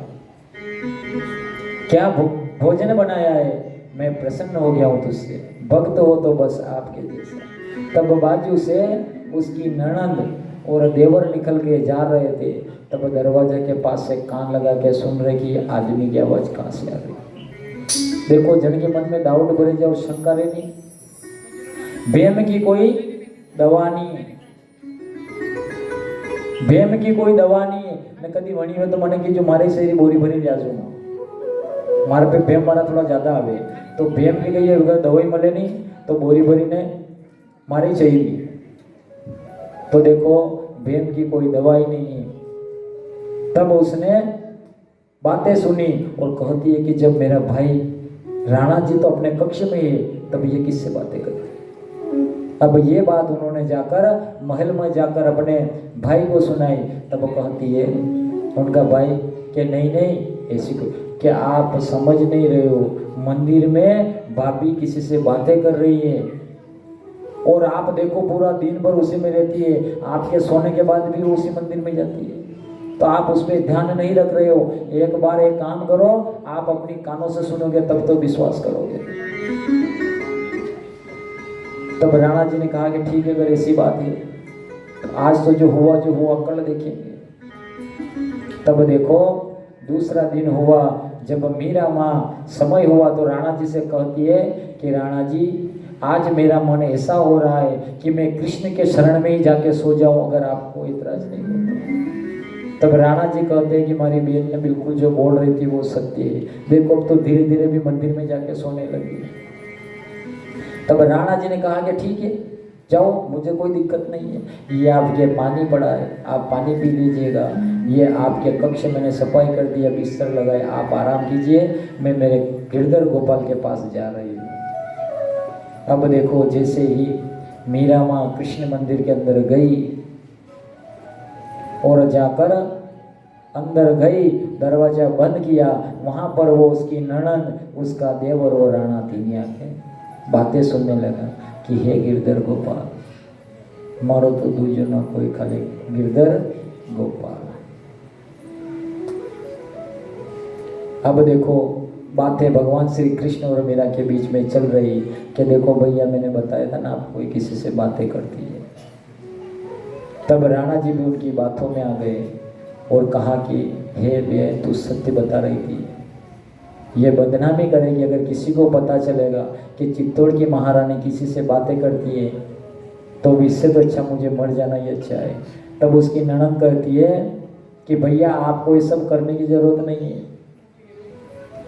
क्या भोजन बनाया है? मैं प्रसन्न हो गया हूँ तुझसे, भक्त हो तो बस आपके जैसा। तब बाजू से उसकी ननद और देवर निकल के जा रहे थे। तब दरवाजे के पास से कान लगा के सुन रहे कि आदमी की आवाज कहाँ से आ रही। देखो जन के मन में डाउट भरे जाओ, शंका रहनी। भेम की कोई दवा नहीं है, भेम की कोई दवा नहीं है। मैं कभी वणी हो तो मैंने की जो मारे शरीर बोरी भरी जाजू मारे पे भेम मारा थोड़ा ज्यादा आवे तो भेम की गई अगर दवाई मिले नहीं तो बोरी भरी ने मारी चाहिए। तो देखो भेम की कोई दवाई नहीं है। तब उसने बातें सुनी और कहती है कि जब मेरा भाई राणा जी तो अपने कक्ष में है, तब ये किससे बातें करती। अब ये बात उन्होंने जाकर महल में जाकर अपने भाई को सुनाई। तब कहती है उनका भाई कि नहीं नहीं ऐसी को क्या आप समझ नहीं रहे हो, मंदिर में भाभी किसी से बातें कर रही है और आप देखो पूरा दिन भर उसी में रहती है, आपके सोने के बाद भी वो उसी मंदिर में जाती है, तो आप उस पर ध्यान नहीं रख रहे हो। एक बार एक काम करो, आप अपनी कानों से सुनोगे तब तो विश्वास करोगे। तब राणा जी ने कहा कि ठीक है, अगर ऐसी बात है तो आज तो जो हुआ कल देखेंगे। तब देखो दूसरा दिन हुआ, जब मीरा माँ समय हुआ तो राणा जी से कहती है कि राणा जी आज मेरा मन ऐसा हो रहा है कि मैं कृष्ण के शरण में ही जाके सो जाऊं, अगर आपको इतराज नहीं होता। तब राणा जी कहते हैं कि हमारी बहन ने बिल्कुल जो बोल रही थी वो सत्य है, देखो अब तो धीरे धीरे भी मंदिर में जाके सोने लगी। तब राणा जी ने कहा कि ठीक है जाओ, मुझे कोई दिक्कत नहीं है, ये आपके पानी पड़ा है, आप पानी पी लीजिएगा, ये आपके कक्ष मैंने सफाई कर दिया, बिस्तर लगाए, आप आराम कीजिए, मैं मेरे गिरधर गोपाल के पास जा रही हूँ। अब देखो जैसे ही मीरा माँ कृष्ण मंदिर के अंदर गई और जाकर अंदर गई, दरवाजा बंद किया, वहाँ पर वो उसकी ननद, उसका देवर और राणा तीन आके बातें सुनने लगा कि हे गिरधर गोपाल मारो तो दूजो ना कोई खाली गिरधर गोपाल। अब देखो बातें भगवान श्री कृष्ण और मीरा के बीच में चल रही कि देखो भैया मैंने बताया था ना आप कोई किसी से बातें करती है। तब राणा जी भी उनकी बातों में आ गए और कहा कि हे भैया तू सत्य बता रही थी, ये बदनामी करेगी अगर किसी को पता चलेगा कि चित्तौड़ की महारानी किसी से बातें करती है, तो इससे तो अच्छा मुझे मर जाना ही अच्छा है। तब उसकी ननद कहती है कि भैया आपको ये सब करने की जरूरत नहीं है,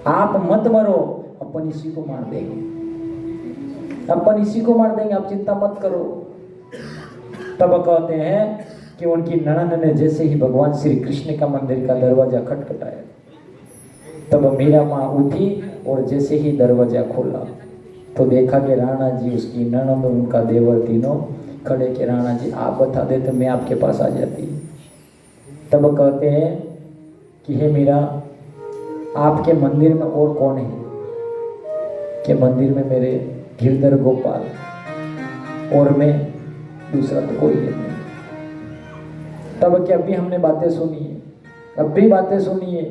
आप मत मरो, अपन इसी को मार देंगे, अपन इसी को मार देंगे, आप चिंता मत करो। तब कहते हैं कि उनकी ननद ने जैसे ही भगवान श्री कृष्ण का मंदिर का दरवाजा खटखटाया, तब मीरा माँ उठी और जैसे ही दरवाजा खोला तो देखा कि राणा जी, उसकी ननद, उनका देवर तीनों खड़े कि राणा जी आप बता दे तो मैं आपके पास आ जाती। तब कहते हैं कि हे मीरा आपके मंदिर में और कौन है? कि मंदिर में मेरे गिरधर गोपाल और मैं, दूसरा तो कोई है नहीं। तब क्या अभी हमने बातें सुनी है, अब भी बातें सुनी है,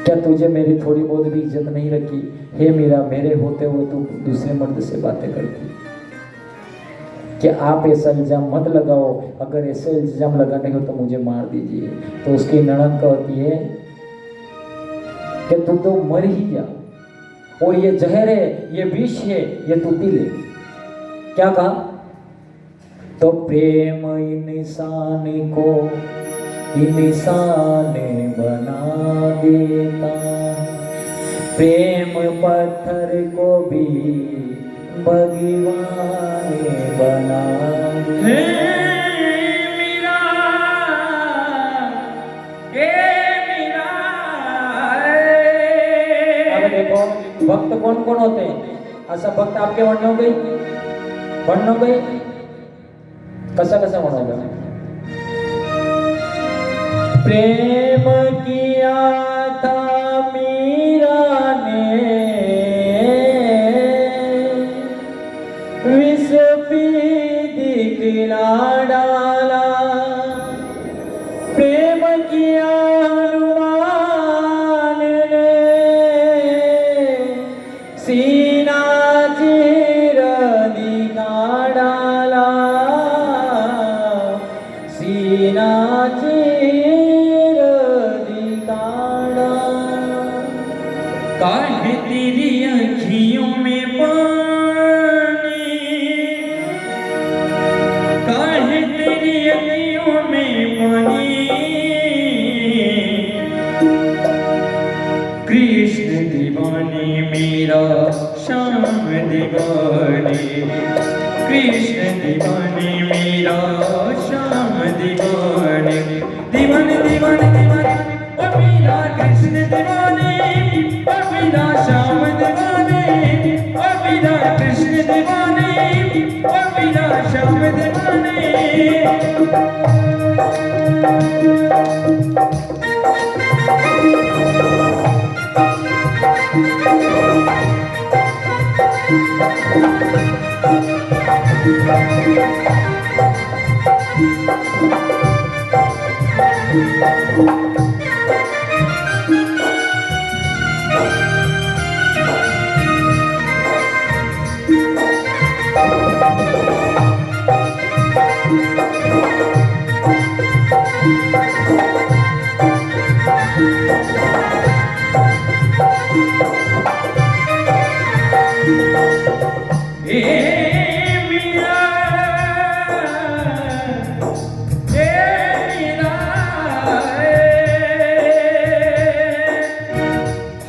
क्या तुझे मेरी थोड़ी बहुत भी इज्जत नहीं रखी? हे मीरा मेरे होते हुए तू दूसरे मर्द से बातें करती, क्या आप ऐसा इल्जाम मत लगाओ, अगर ऐसे इल्जाम लगाने हो तो मुझे मार दीजिए। तो उसकी ननद कहती है कि तू तो मर ही जा, और ये जहर है, ये विष है, ये तू पी ले। क्या कहा? तो प्रेम इंसान को इंसान बना देता, प्रेम पत्थर को भी भगवान बना देता। देखो भक्त कौन कौन होते हैं? ऐसा भक्त आपके वर्ण हो गई, वर्ण हो गई, कसा कसा वर्ण होगा? प्रेम किया था मीरा ने, विष पी दिखला डाला, प्रेम किया सीना चीर दिखा डाला, सीना चीर दिखा डाला। काहे तेरी अखियों में पानी, काहे तेरी अखियों में पानी, कृष्ण दीवानी मीरा श्याम दीवानी, कृष्ण दीवानी मीरा श्याम दीवानी, दीवानी दीवानी दीवानी ओ मीरा कृष्ण दीवानी, ओ मीरा श्याम दीवानी, ओ मीरा कृष्ण दीवानी, ओ मीरा श्याम दीवानी।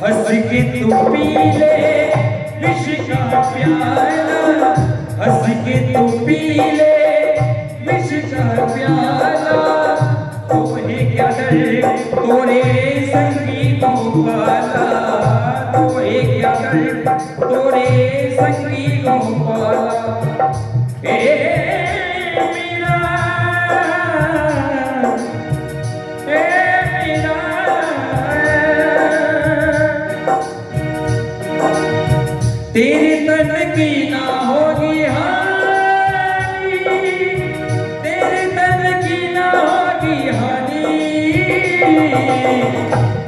हंस के तू पी ले विष का प्याला, हंस के तू पी ले विष का प्याला। तोहे क्या डर तोरे संगीतों वाला, तोहे क्या डर तोरे संगीतों वाला। तेरे तन की ना होगी हानि, तेरे तन की ना होगी हानि,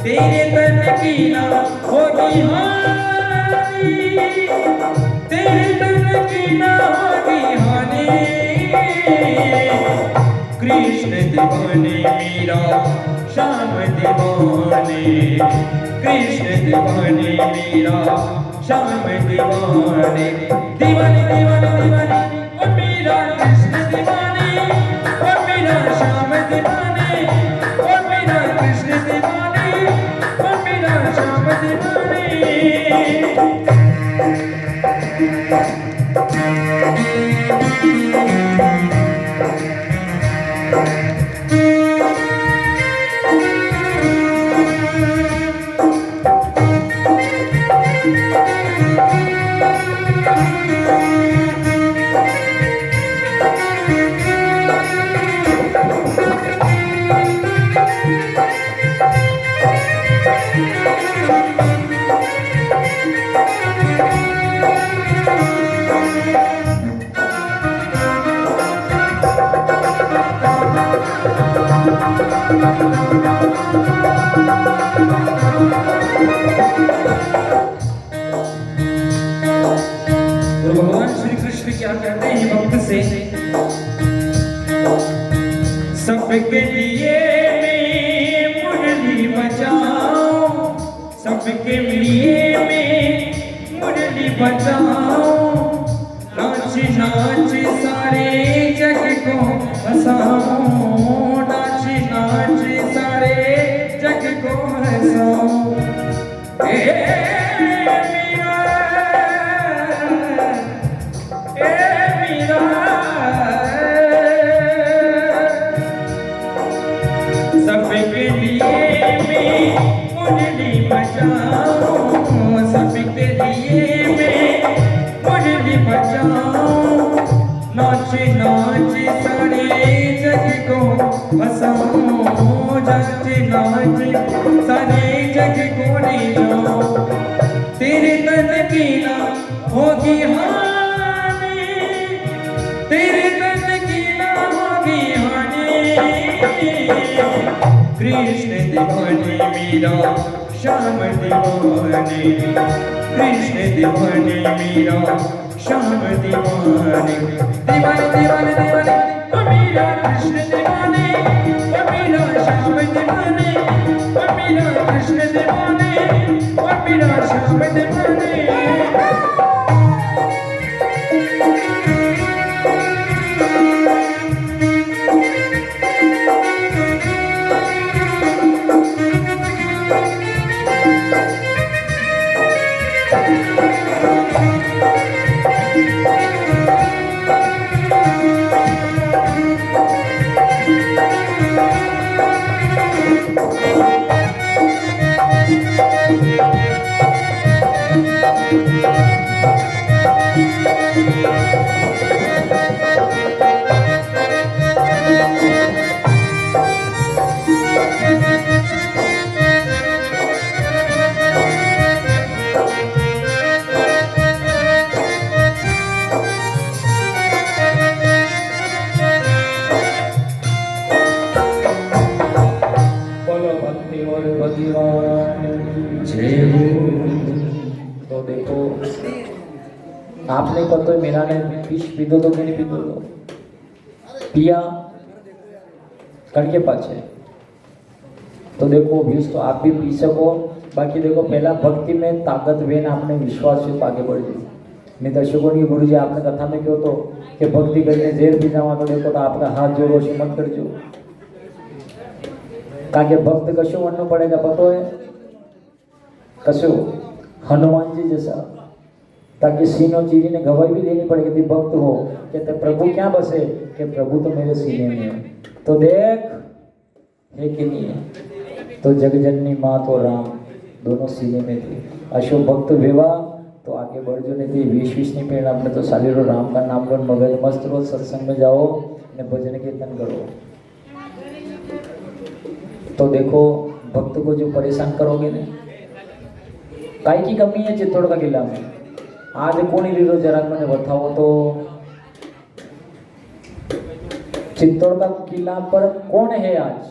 तेरे तन की ना होगी हानि, तेरे तन की ना होगी हानि। कृष्ण दीवाने मीरा श्याम दीवाने, कृष्ण दीवाने मीरा श्याम दीवाने, दीवाने दीवाने दीवाने ओ मीरा कृष्ण दीवाने, ओ मीरा श्याम दीवाने, ओ मीरा कृष्ण दीवाने, ओ मीरा श्याम दीवाने। तो भगवान श्री कृष्ण क्या कहते हैं भक्त से, सबके लिए मैं मुरली बजाऊं, सबके लिए मैं मुरली बजाऊं, नाच नाच सारे जग को हंसाऊं, नाच नाच सारे जग को हंसाऊं। सबके लिए मैं मुरली बजाऊं, सबके लिए मैं मुरली बजाऊं, नाच नाच सारे जग को हंसाऊं, नाच नाच सारे जग को ले जाऊं। तेरे तन की ना होगी हानि, तेरे तन की ना होगी हानि। कृष्ण दीवाने मीरा श्याम दीवाने, कृष्ण दीवाने मीरा श्याम दीवाने, दीवाने दीवाने दीवाने ओ मीरा कृष्ण दीवाने, ओ मीरा श्याम दीवाने, ओ मीरा कृष्ण दीवाने, ओ मीरा श्याम दीवाने। भगवान की जय हो। तो देखो आपने पता है मीरा ने विष पीधो तो कि नहीं पीधो तो पिया करके पाछे। तो देखो विष तो आप भी पी सको, बाकी देखो पहला भक्ति में ताकत वेन आपने विश्वास से आगे बढ़ जाओ। नहीं दर्शकों की गुरु जी आपने कथा में क्यों तो कि भक्ति करने जेर पी जावा तो देखो तो आपका हाथ जोड़ो से मत करजो, ताकि भक्त कशो बनना पड़ेगा पतो है कशो हनुमान जी जैसा, ताकि सीनों चीरी ने गवाही भी देनी पड़ेगी थी भक्त हो कहते प्रभु क्या बसे कि प्रभु तो मेरे सीने में है। तो देख है कि नहीं है, तो जगजननी माँ तो राम दोनों सीने में थे। अशोक भक्त वेवा तो आगे बढ़ जो नहीं थी विश नहीं पहना अपने तो साली रो राम का नाम लो मगज मस्त रो सत्संग में जाओ ने भजन कीर्तन करो। तो देखो भक्त को जो परेशान करोगे ना, काय की कमी है चित्तौड़ का किला में आज कौन ही रीरो जरा मैंने बताओ तो चित्तौड़ का किला पर कौन है आज,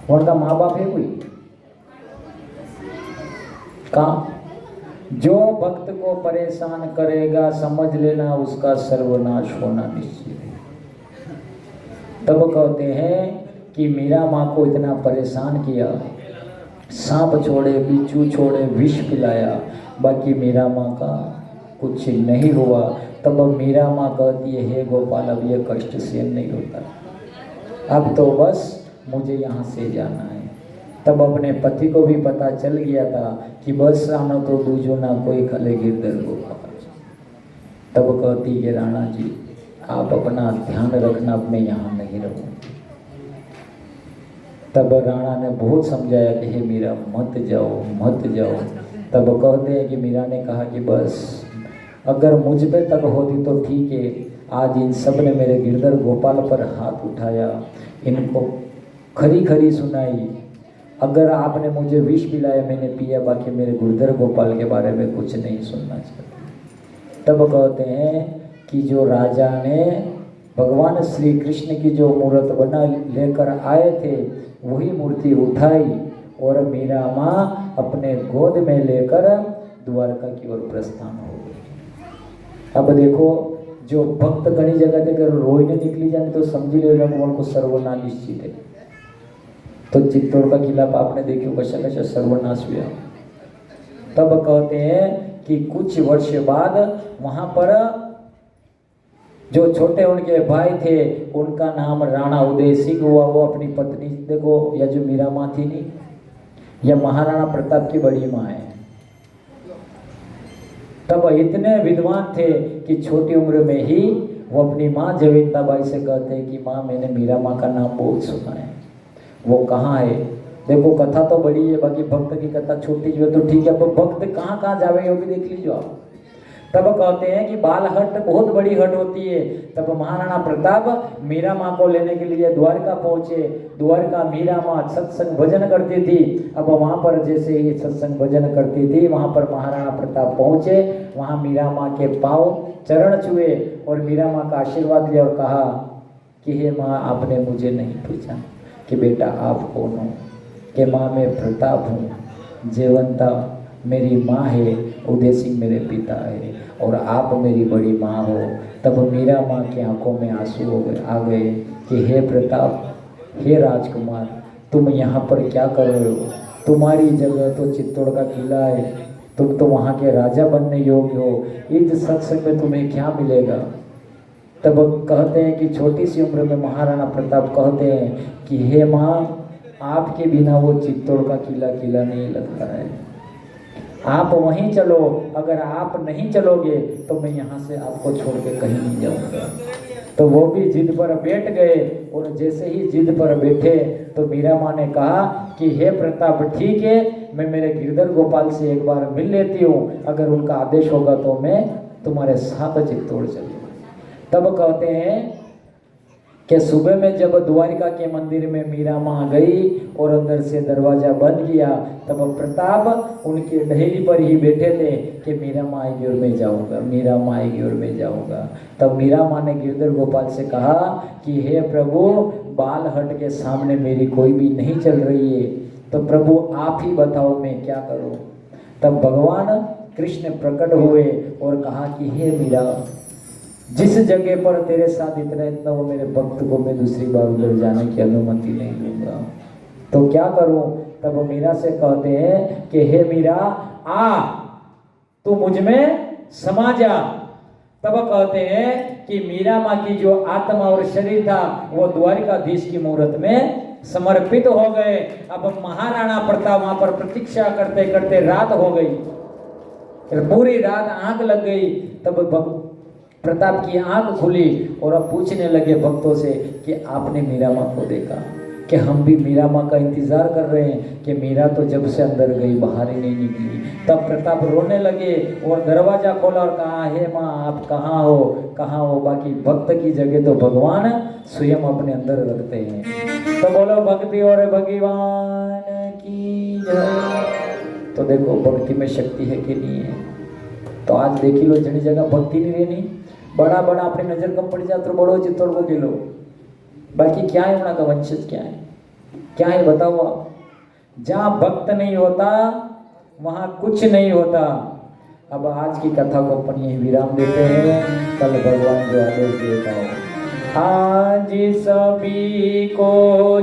उनका माँ बाप है कोई कहाँ? जो भक्त को परेशान करेगा समझ लेना उसका सर्वनाश होना निश्चित है। तब कहते हैं कि मीरा माँ को इतना परेशान किया, सांप छोड़े बिच्छू छोड़े विष पिलाया, बाकी मीरा माँ का कुछ नहीं हुआ। तब मीरा माँ कहती है हे गोपाल अब ये कष्ट सहन नहीं होता, अब तो बस मुझे यहाँ से जाना है। तब अपने पति को भी पता चल गया था कि बस आना तो दूजो ना कोई खले गिरधर गोपाल। तब कहती कि राणा जी आप अपना ध्यान रखना, अपने यहाँ नहीं रहो। तब राणा ने बहुत समझाया कि हे मीरा मत जाओ मत जाओ। तब कहते हैं कि मीरा ने कहा कि बस अगर मुझ पे तक होती तो ठीक है, आज इन सब ने मेरे गिरधर गोपाल पर हाथ उठाया, इनको खरी खरी सुनाई। अगर आपने मुझे विष पिलाया मैंने पिया, बाकी मेरे गिरधर गोपाल के बारे में कुछ नहीं सुनना चाहते। तब कहते हैं कि जो राजा ने भगवान श्री कृष्ण की जो मूर्त बना लेकर आए थे वही मूर्ति उठाई और मीरा माँ अपने गोद में लेकर द्वारका की ओर प्रस्थान हो गई। अब देखो जो भक्त घनी जगह अगर रोईने निकली जाए तो समझी ले भगवान को सर्वनाश निश्चित है। तो चित्तौड़ का किला आपने देखियो कशा कशा सर्वनाश हुआ। तब कहते हैं कि कुछ वर्ष बाद वहां पर जो छोटे उनके भाई थे उनका नाम राणा उदय सिंह हुआ। वो अपनी पत्नी देखो या जो मीरा माँ थी नहीं, या महाराणा प्रताप की बड़ी माँ है। तब इतने विद्वान थे कि छोटी उम्र में ही वो अपनी माँ जयवंता बाई से कहते हैं कि माँ मैंने मीरा माँ का नाम बहुत सुना है, वो कहाँ है। देखो कथा तो बड़ी है, बाकी भक्त की कथा छोटी जो है तो ठीक है, तो भक्त कहाँ कहाँ जावे वो भी देख लीजिए आप। तब कहते हैं कि बाल हट बहुत बड़ी हट होती है। तब महाराणा प्रताप मीरा माँ को लेने के लिए द्वारका पहुंचे। द्वारका मीरा माँ सत्संग भजन करती थी। अब वहां पर जैसे ही सत्संग भजन करती थी वहां पर महाराणा प्रताप पहुंचे, वहां मीरा माँ के पांव चरण छुए और मीरा माँ का आशीर्वाद लिया और कहा कि हे माँ आपने मुझे नहीं पूछा कि बेटा आप कौन हो, कि माँ मैं प्रताप हूँ, जयवंता मेरी माँ है, उदय सिंह मेरे पिता है और आप मेरी बड़ी माँ हो। तब मीरा माँ की आंखों में आंसू आ गए कि हे प्रताप, हे राजकुमार, तुम यहाँ पर क्या कर रहे हो? तुम्हारी जगह तो चित्तौड़ का किला है, तुम तो वहाँ के राजा बनने योग्य हो, इस सत्संग में तुम्हें क्या मिलेगा? तब कहते हैं कि छोटी सी उम्र में महाराणा प्रताप कहते हैं कि हे माँ आपके बिना वो चित्तौड़ का किला किला नहीं लगता है, आप वहीं चलो, अगर आप नहीं चलोगे तो मैं यहाँ से आपको छोड़ के कहीं नहीं जाऊँगा। तो वो भी जिद पर बैठ गए और जैसे ही जिद पर बैठे तो मीरा माँ ने कहा कि हे प्रताप ठीक है, मैं मेरे गिरधर गोपाल से एक बार मिल लेती हूँ, अगर उनका आदेश होगा तो मैं तुम्हारे साथ चित्तौड़ चलूँगा। तब कहते हैं कि सुबह में जब द्वारिका के मंदिर में मीरा माँ गई और अंदर से दरवाजा बंद किया, तब प्रताप उनके ढहेली पर ही बैठे थे कि मीरा माँ आएगी और मैं जाऊँगा, मीरा माँ आएगी और मैं जाऊँगा। तब मीरा माँ ने गिरधर गोपाल से कहा कि हे प्रभु बाल हट के सामने मेरी कोई भी नहीं चल रही है, तो प्रभु आप ही बताओ मैं क्या करूं। तब भगवान कृष्ण प्रकट हुए और कहा कि हे मीरा, जिस जगह पर तेरे साथ इतना वो मेरे भक्त को मैं दूसरी बार उधर जाने की अनुमति नहीं दूंगा, तो क्या करूं। तब मीरा से कहते हैं कि हे मीरा, आ तू मुझ में समा जा। तब कहते हैं कि मीरा माँ की जो आत्मा और शरीर था वो द्वारिकाधीश की मूर्त में समर्पित हो गए। अब महाराणा प्रताप वहां पर प्रतीक्षा करते करते रात हो गई, पूरी रात आंख लग गई। तब प्रताप की आंख खुली और अब पूछने लगे भक्तों से कि आपने मीरा माँ को देखा? कि हम भी मीरा माँ का इंतजार कर रहे हैं कि मीरा तो जब से अंदर गई बाहर ही नहीं निकली। तब प्रताप रोने लगे और दरवाजा खोला और कहा, हे माँ आप कहाँ हो, कहाँ हो। बाकी भक्त की जगह तो भगवान स्वयं अपने अंदर रखते हैं। तो बोलो भक्ति और भगवान की जय। तो देखो भक्ति में शक्ति है कि नहीं है। तो आज देखी लो जनी जगह भक्ति नहीं रहनी, बड़ा बड़ा अपनी नजर कम पड़ जाए तो बड़ो चित्तौड़ को गिलो। बाकी क्या है उनका वंशज, क्या है बताओ आप। जहाँ भक्त नहीं होता वहाँ कुछ नहीं होता। अब आज की कथा को अपन यही विराम देते हैं, कल भगवान जो आदेश देता हो। आज सभी को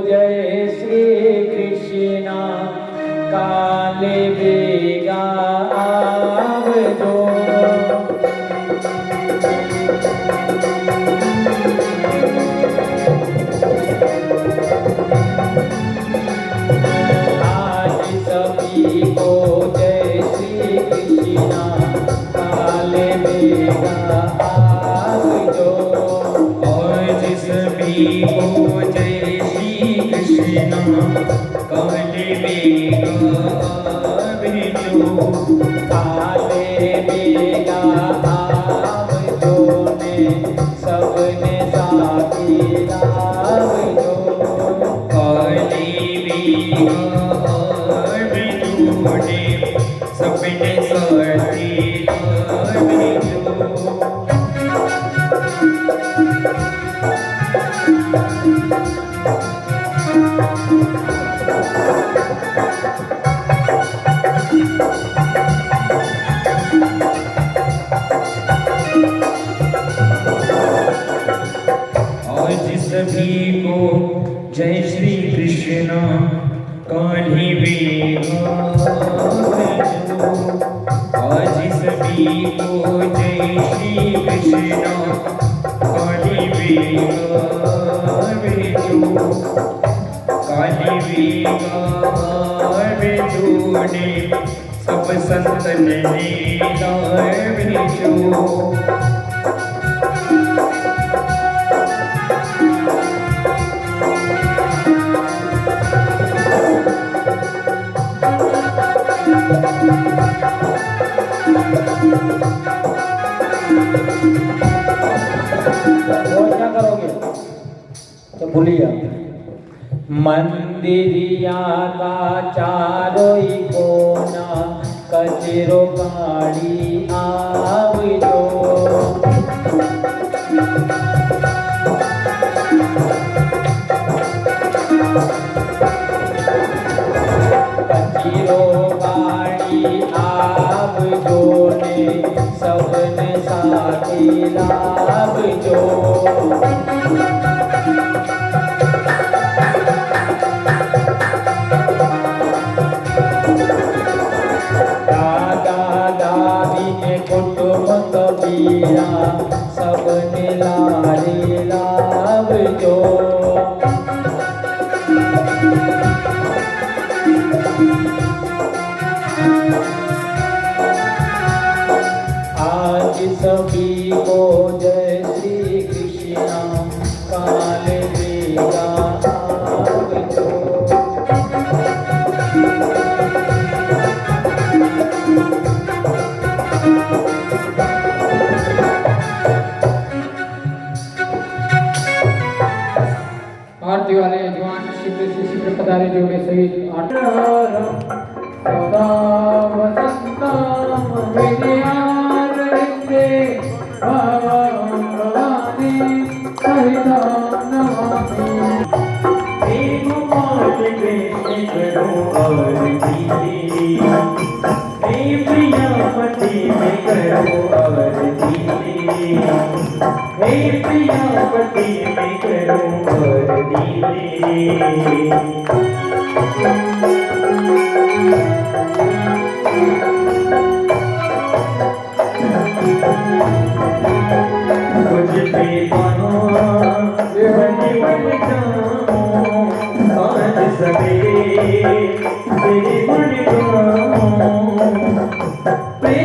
जय श्री कृष्ण, काले बेगा आवजो। सभी को जय श्री कृष्ण, काली बेगा आज सभी को जय श्री कृष्ण, काली बेगा काली बेगा ने सब संतन ने क्या करोगे तो भूलिए। मंदिरिया का चारों ही कोना कचरो गाड़ी आवजो। कचरो गाड़ी आवजो ने सबने साथी लावजो। सबने लारे लावजो। आज सभी को जय श्री कृष्ण, काले बेगा आवजो। आरती वाले जवान शीघ्र से शीघ्र पधारे जो वे सहित सदा वसंतम विद्यारण्ये भवानी सहिता नमामि। करूं और दीदी, हे प्रियापति मैं करूं और दीदी, हे प्रियापति मैं करूं और दीदी। कुछ पे बनी बन जाऊं आज सवेरे,